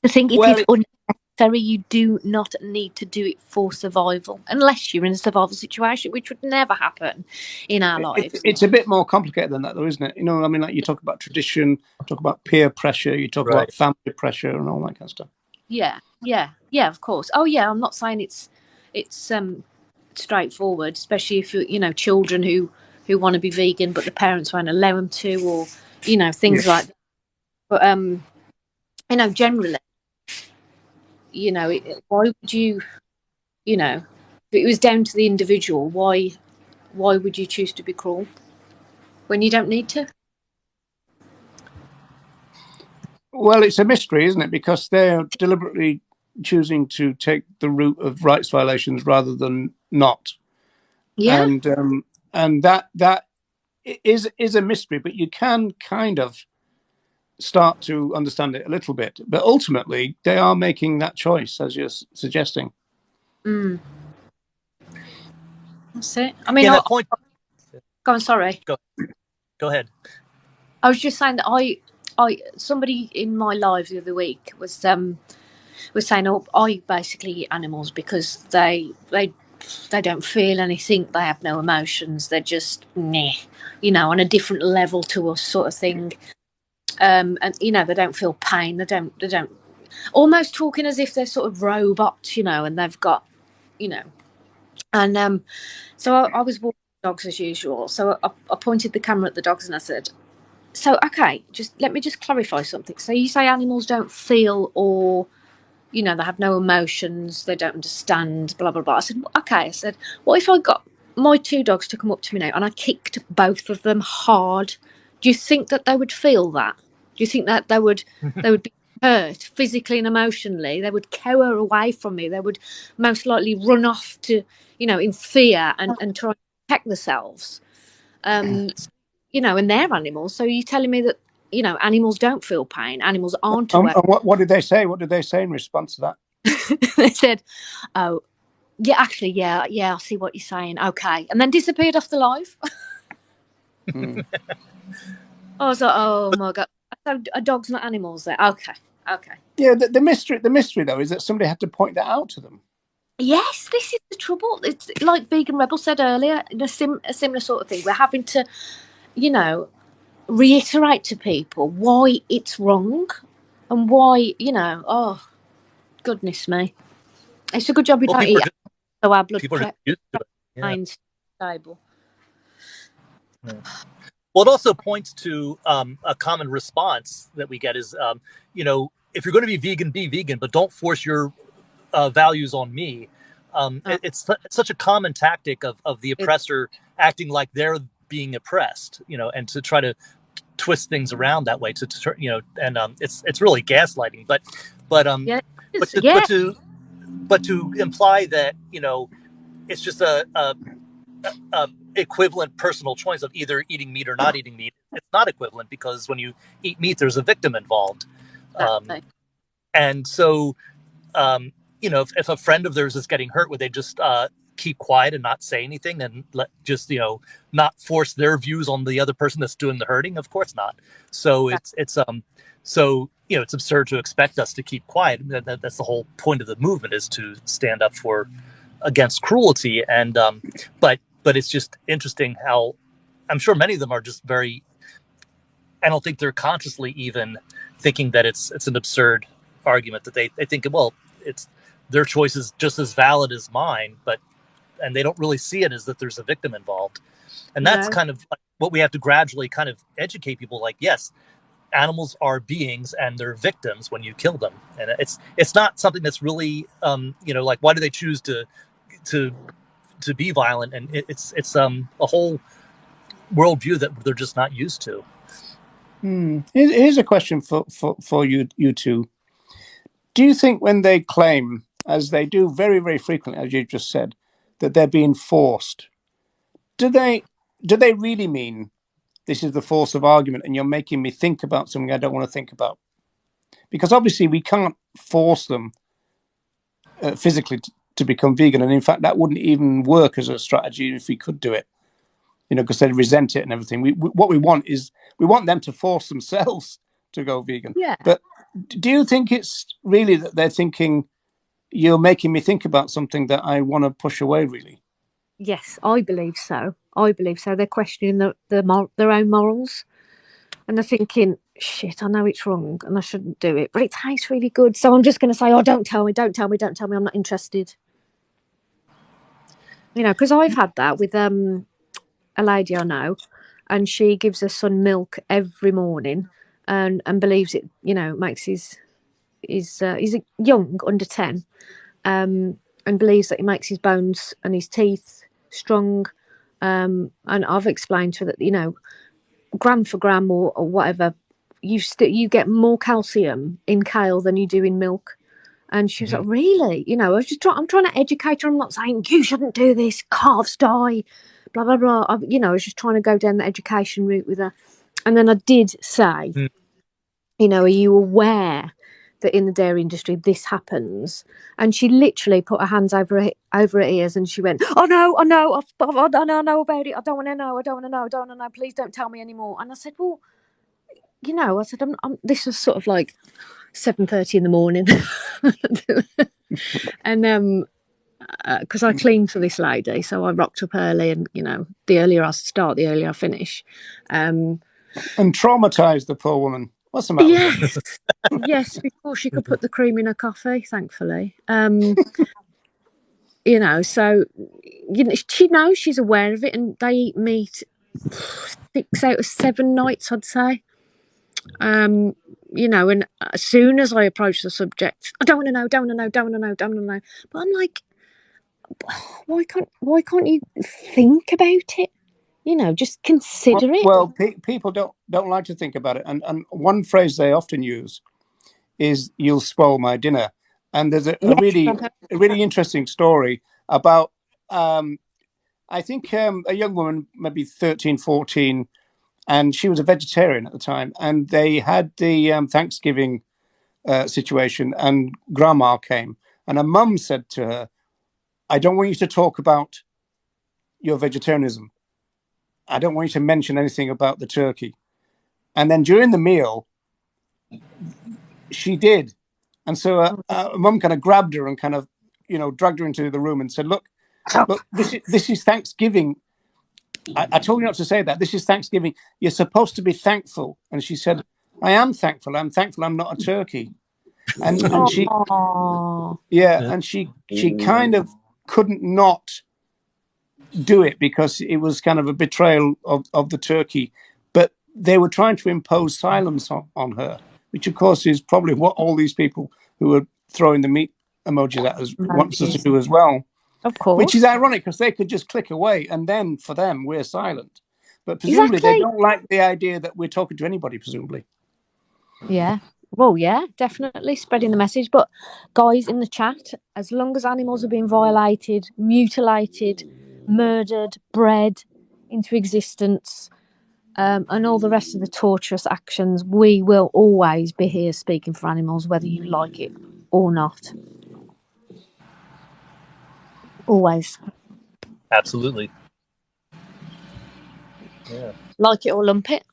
think it is unnecessary, you do not need to do it for survival, unless you're in a survival situation, which would never happen in our lives. It's a bit more complicated than that, though, isn't it? I mean, like you talk about tradition, talk about peer pressure, you talk about family pressure, and all that kind of stuff. Yeah, of course. Oh, yeah, I'm not saying it's straightforward, especially if you children who want to be vegan, but the parents won't allow them to, or things like that. But generally, why would you, if it was down to the individual, why would you choose to be cruel when you don't need to? Well, it's a mystery, isn't it? Because they're deliberately choosing to take the route of rights violations rather than not. Yeah. And that is a mystery, but you can kind of start to understand it a little bit. But ultimately, they are making that choice, as you're suggesting. That's it. I mean, that point. Go on. Sorry. Go ahead. I was just saying that I somebody in my live the other week was saying, "Oh, I basically eat animals because they don't feel anything, they have no emotions, they're just on a different level to us, sort of thing." And they don't feel pain. They don't. Almost talking as if they're sort of robots, and they've got, And so I was walking the dogs as usual. So I pointed the camera at the dogs and I said, So, okay, let me clarify something. So you say animals don't feel, or, they have no emotions, they don't understand, blah, blah, blah. I said, okay. I said, what if I got my 2 dogs to come up to me now and I kicked both of them hard? Do you think that they would feel that? Do you think that they would be hurt physically and emotionally? They would cower away from me. They would most likely run off to, in fear and try to protect themselves. And they're animals. So you're telling me that, animals don't feel pain. Animals aren't aware. And what did they say? What did they say in response to that? They said, oh, yeah, actually, yeah, I see what you're saying. Okay. And then disappeared off the live. I was like, oh my God. So a dog's not animals there. Okay. Yeah, the mystery though is that somebody had to point that out to them. Yes, this is the trouble. It's like Vegan Rebel said earlier, a similar sort of thing. We're having to, reiterate to people why it's wrong and why, oh, goodness me. It's a good job we don't eat so our blood pressure remains stable. Yeah. Well, it also points to a common response that we get is, if you're going to be vegan, but don't force your values on me. It's such a common tactic of the oppressor acting like they're being oppressed, and to try to twist things around that way and it's really gaslighting, but to imply that it's just a equivalent personal choice of either eating meat or not eating meat. It's not equivalent, because when you eat meat, there's a victim involved. And so, if a friend of theirs is getting hurt, would they just keep quiet and not say anything and not force their views on the other person that's doing the hurting? Of course not. So it's absurd to expect us to keep quiet. That's the whole point of the movement, is to stand up against cruelty. And but it's just interesting how I'm sure many of them are just very, I don't think they're consciously even thinking that it's an absurd argument, that they think, well, it's their choice is just as valid as mine, and they don't really see it as that there's a victim involved. And that's kind of what we have to gradually kind of educate people, like, yes, animals are beings and they're victims when you kill them. And it's not something that's really like, why do they choose to be violent? And it's a whole worldview that they're just not used to. Here's a question for you two. Do you think when they claim, as they do very, very frequently, as you just said, that they're being forced, do they really mean this is the force of argument and you're making me think about something I don't want to think about? Because obviously we can't force them physically to become vegan. And in fact, that wouldn't even work as a strategy if we could do it, because they'd resent it and everything. What we want is, we want them to force themselves to go vegan. Yeah. But do you think it's really that they're thinking, you're making me think about something that I want to push away, really? Yes, I believe so. They're questioning their own morals, and they're thinking, shit, I know it's wrong and I shouldn't do it, but it tastes really good, so I'm just going to say, oh, don't tell me, I'm not interested. Because I've had that with a lady I know, and she gives her son milk every morning, and believes it, makes he's young, under 10, and believes that it makes his bones and his teeth strong. And I've explained to her that, gram for gram or whatever, you get more calcium in kale than you do in milk. And she was like, really? I'm trying to educate her. I'm not saying you shouldn't do this, calves die, blah, blah, blah. I was just trying to go down the education route with her. And then I did say, are you aware that in the dairy industry this happens? And she literally put her hands over her ears, and she went, oh no, I know about it, I don't want to know, please don't tell me anymore. And I said, well, this was sort of like 7:30 in the morning, and because I cleaned for this lady, so I rocked up early, and the earlier I start, the earlier I finish, and traumatized the poor woman. What's the matter? Yes. Yes, before she could put the cream in her coffee, thankfully. So she knows, she's aware of it, and they eat meat 6 out of 7 nights, I'd say. You know, and as soon as I approach the subject, I don't want to know, don't want to know, don't want to know, don't want to know. But I'm like, why can't you think about it? You know, just consider it. Well, people don't like to think about it, and one phrase they often use is "you'll spoil my dinner." And there's a really interesting story about I think a young woman, maybe 13, 14, and she was a vegetarian at the time, and they had the Thanksgiving situation, and grandma came, and her mum said to her, "I don't want you to talk about your vegetarianism. I don't want you to mention anything about the turkey." And then during the meal, she did. And so mum kind of grabbed her and kind of, dragged her into the room and said, look, this is Thanksgiving. I told you not to say that. This is Thanksgiving. You're supposed to be thankful. And she said, I am thankful. I'm thankful I'm not a turkey. And she, and she kind of couldn't not do it because it was kind of a betrayal of the turkey. But they were trying to impose silence on her, which of course is probably what all these people who are throwing the meat emojis at us wants us to do as well. Of course. Which is ironic because they could just click away and then for them we're silent. But presumably they don't like the idea that we're talking to anybody, presumably. Yeah. Well, yeah, definitely spreading the message. But guys in the chat, as long as animals are being violated, mutilated, murdered, bred into existence, and all the rest of the torturous actions, we will always be here speaking for animals, whether you like it or not. Always. Absolutely. Yeah. Like it or lump it.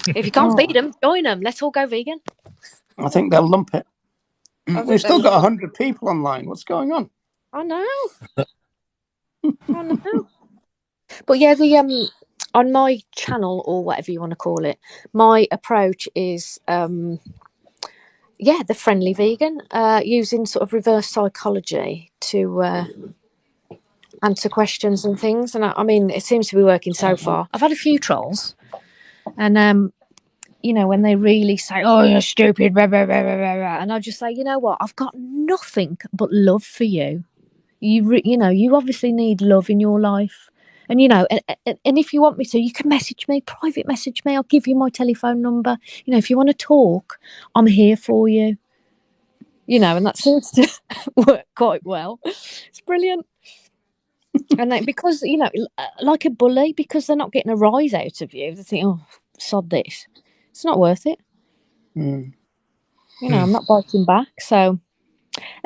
If you can't beat them, join them. Let's all go vegan. I think they'll lump it. We've still got 100 people online. What's going on? I know. I know. But yeah, on my channel or whatever you want to call it, my approach is the friendly vegan, using sort of reverse psychology to answer questions and things. And I mean, it seems to be working so far. I've had a few trolls, and when they really say, "Oh, you're stupid," blah, blah, blah, blah, blah, and I'll just say, you know what, I've got nothing but love for you. You obviously need love in your life. And, and if you want me to, you can message me, private message me. I'll give you my telephone number. If you want to talk, I'm here for you. And that seems to work quite well. It's brilliant. And because, like a bully, because they're not getting a rise out of you, they think, oh, sod this. It's not worth it. I'm not biting back. So,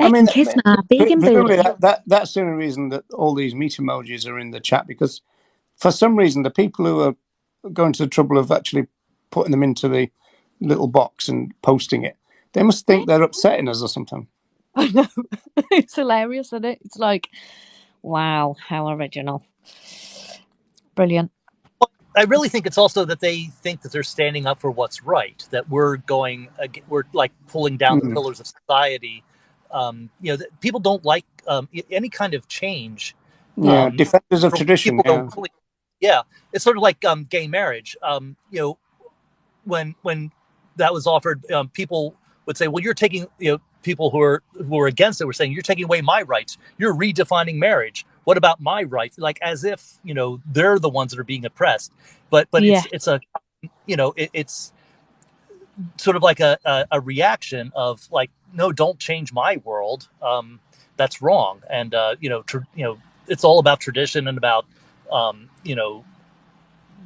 vegan presumably that's the only reason that all these meat emojis are in the chat, because for some reason the people who are going to the trouble of actually putting them into the little box and posting it, they must think they're upsetting us or something. I know. It's hilarious, isn't it? It's like, wow, how original. Brilliant. I really think it's also that they think that they're standing up for what's right, that we're like pulling down the pillars of society. People don't like any kind of change. Defenders of tradition. It's sort of like gay marriage. When that was offered, people would say, well, you're taking, people who are against it were saying, you're taking away my rights. You're redefining marriage. What about my rights? Like as if, they're the ones that are being oppressed. But it's sort of like a reaction of like, no, don't change my world. That's wrong. And, it's all about tradition and about,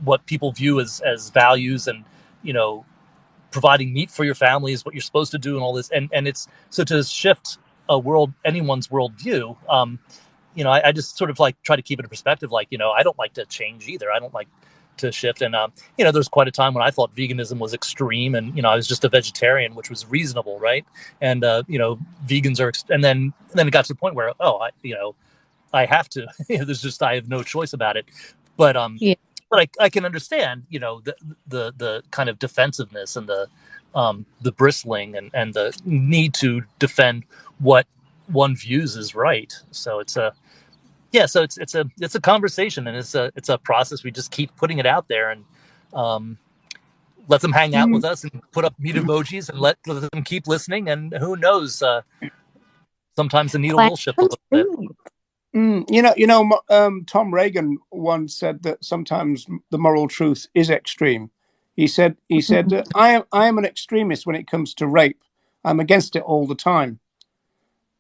what people view as values, and, providing meat for your family is what you're supposed to do, and all this. And it's so to shift anyone's worldview. I just sort of like try to keep it in perspective. Like, I don't like to change either. I don't like to shift. And, there's quite a time when I thought veganism was extreme, and, I was just a vegetarian, which was reasonable. Right. And, vegans are, and then it got to the point where, I have to, I have no choice about it. But, but I can understand, the kind of defensiveness and the bristling and the need to defend what one views is right. So it's yeah, so it's a conversation, and it's a process. We just keep putting it out there, and let them hang out with us and put up meat emojis, and let them keep listening. And who knows? Sometimes the needle will shift a little bit. Tom Reagan once said that sometimes the moral truth is extreme. He said, I am an extremist when it comes to rape. I'm against it all the time.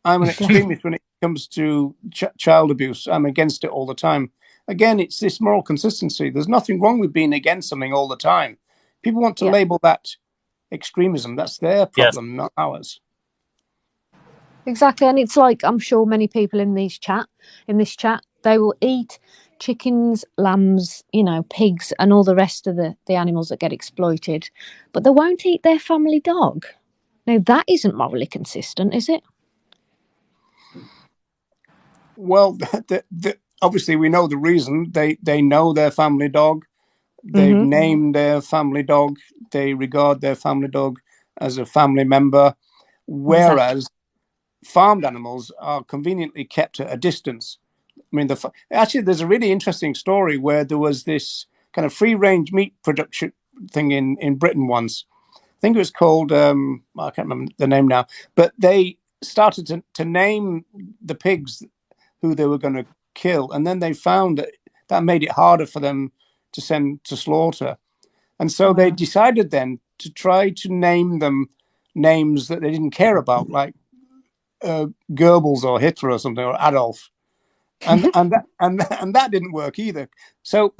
I'm an extremist when it comes to child abuse. I'm against it all the time. Again, it's this moral consistency. There's nothing wrong with being against something all the time. People want to label that extremism. That's their problem, not ours. Exactly, and it's like, I'm sure many people in this chat, they will eat chickens, lambs, pigs, and all the rest of the animals that get exploited, but they won't eat their family dog. Now, that isn't morally consistent, is it? Well, obviously we know the reason. They know their family dog. They've named their family dog. They regard their family dog as a family member, whereas farmed animals are conveniently kept at a distance. I mean, actually, there's a really interesting story where there was this kind of free-range meat production thing in Britain once. I think it was called, I can't remember the name now, but they started to name the pigs who they were going to kill, and then they found that made it harder for them to send to slaughter. And so they decided then to try to name them names that they didn't care about, like Goebbels or Hitler or something, or Adolf, and that didn't work either. So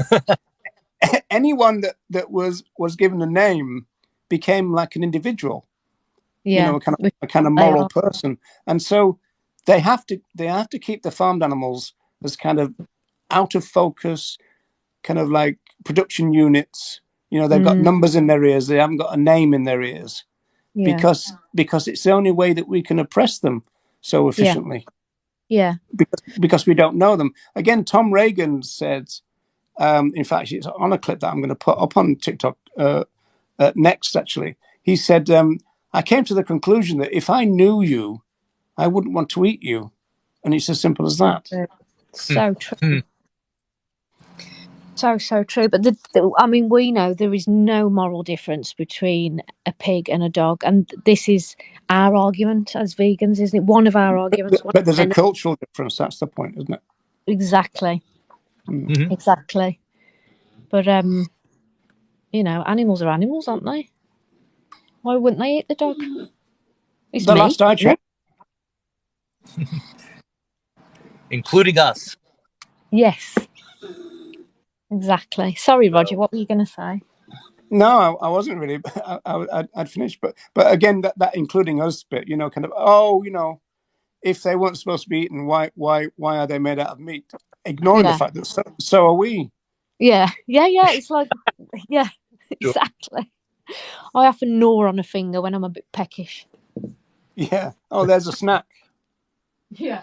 anyone that was given a name became like an individual, a kind of moral person, and so they have to keep the farmed animals as kind of out of focus, kind of like production units. They've got numbers in their ears; they haven't got a name in their ears, because it's the only way that we can oppress them so efficiently. Because we don't know them. Again, Tom Reagan said, in fact, it's on a clip that I'm going to put up on TikTok next, actually. He said, I came to the conclusion that if I knew you, I wouldn't want to eat you. And it's as simple as that. So true. So true. But we know there is no moral difference between a pig and a dog. And this is our argument as vegans, isn't it? One of our arguments. But there's a cultural difference. That's the point, isn't it? Exactly. Exactly. But, animals are animals, aren't they? Why wouldn't they eat the dog? It's the meat, last I checked. Including us. Yes. Exactly. Sorry, Roger, what were you going to say? No, I wasn't really. I'd finished. But again, that including us bit, kind of, if they weren't supposed to be eaten, why are they made out of meat? Ignoring the fact that so are we. Yeah. It's like, exactly. I often gnaw on a finger when I'm a bit peckish. Yeah. Oh, there's a snack. Yeah.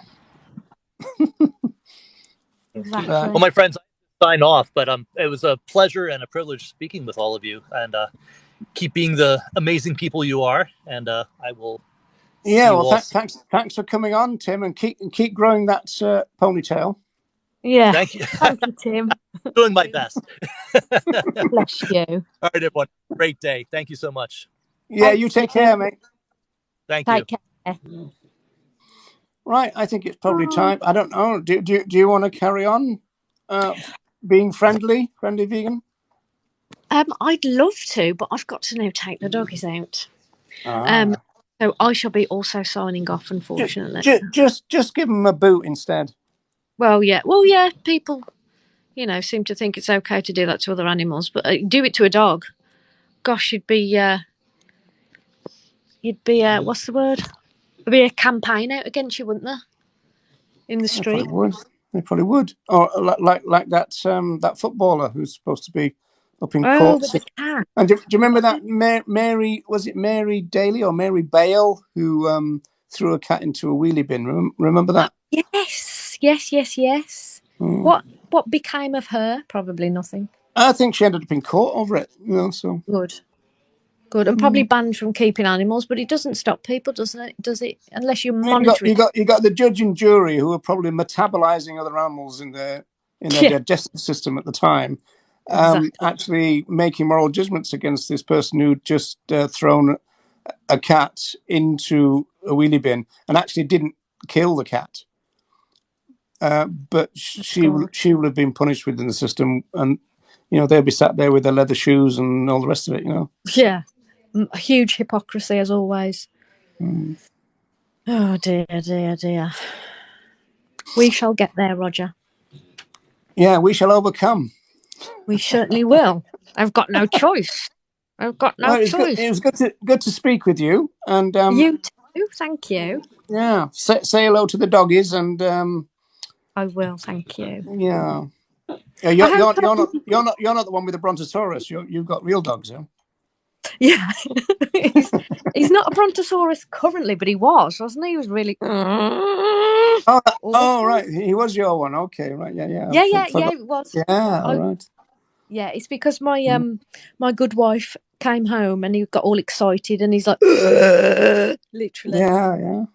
Exactly. Well, my friends, I sign off, but it was a pleasure and a privilege speaking with all of you, and keep being the amazing people you are. And I will. Yeah. Well, thanks for coming on, Tim, and keep growing that ponytail. Yeah. Thank you. Thank you, Tim. Doing my best. Bless you. All right, everyone. Great day. Thank you so much. Yeah, you take care, mate. Thank you. Take care. Right, I think it's probably time. I don't know. Do you want to carry on being friendly vegan? I'd love to, but I've got to now take the doggies out. So I shall be also signing off, unfortunately. Just give them a boot instead. Well, yeah. People, seem to think it's okay to do that to other animals, but do it to a dog. Gosh, you'd be what's the word? There'd be a campaign out against you, wouldn't there? In the street. They probably would. Or like that footballer who's supposed to be up in court. With the cat. And do you remember that Mary? Was it Mary Daly or Mary Bale who threw a cat into a wheelie bin? Remember that? Yes. What became of her? Probably nothing. I think she ended up in court over it. So good. Good, and probably banned from keeping animals, but it doesn't stop people, doesn't it? Does it? Unless you're I mean, monitoring. you got the judge and jury who are probably metabolizing other animals in their digestive system at the time, Exactly. actually making moral judgments against this person who'd just thrown a cat into a wheelie bin and actually didn't kill the cat. But she will have been punished within the system, and they'll be sat there with their leather shoes and all the rest of it. Yeah, huge hypocrisy as always. Oh dear, dear, dear. We shall get there, Roger. Yeah, we shall overcome. We certainly will. I've got no choice. I've got no choice. It was good to speak with you, and you too. Thank you. Yeah, say hello to the doggies, and I will. Thank you. Yeah, you're not the one with the brontosaurus. You've got real dogs, yeah. Yeah, he's not a brontosaurus currently, but he wasn't he? He was really. Oh, right, he was your one. Okay, right, yeah. Yeah, it was. Yeah, all right. Yeah, it's because my my good wife came home and he got all excited and he's like, literally. Yeah.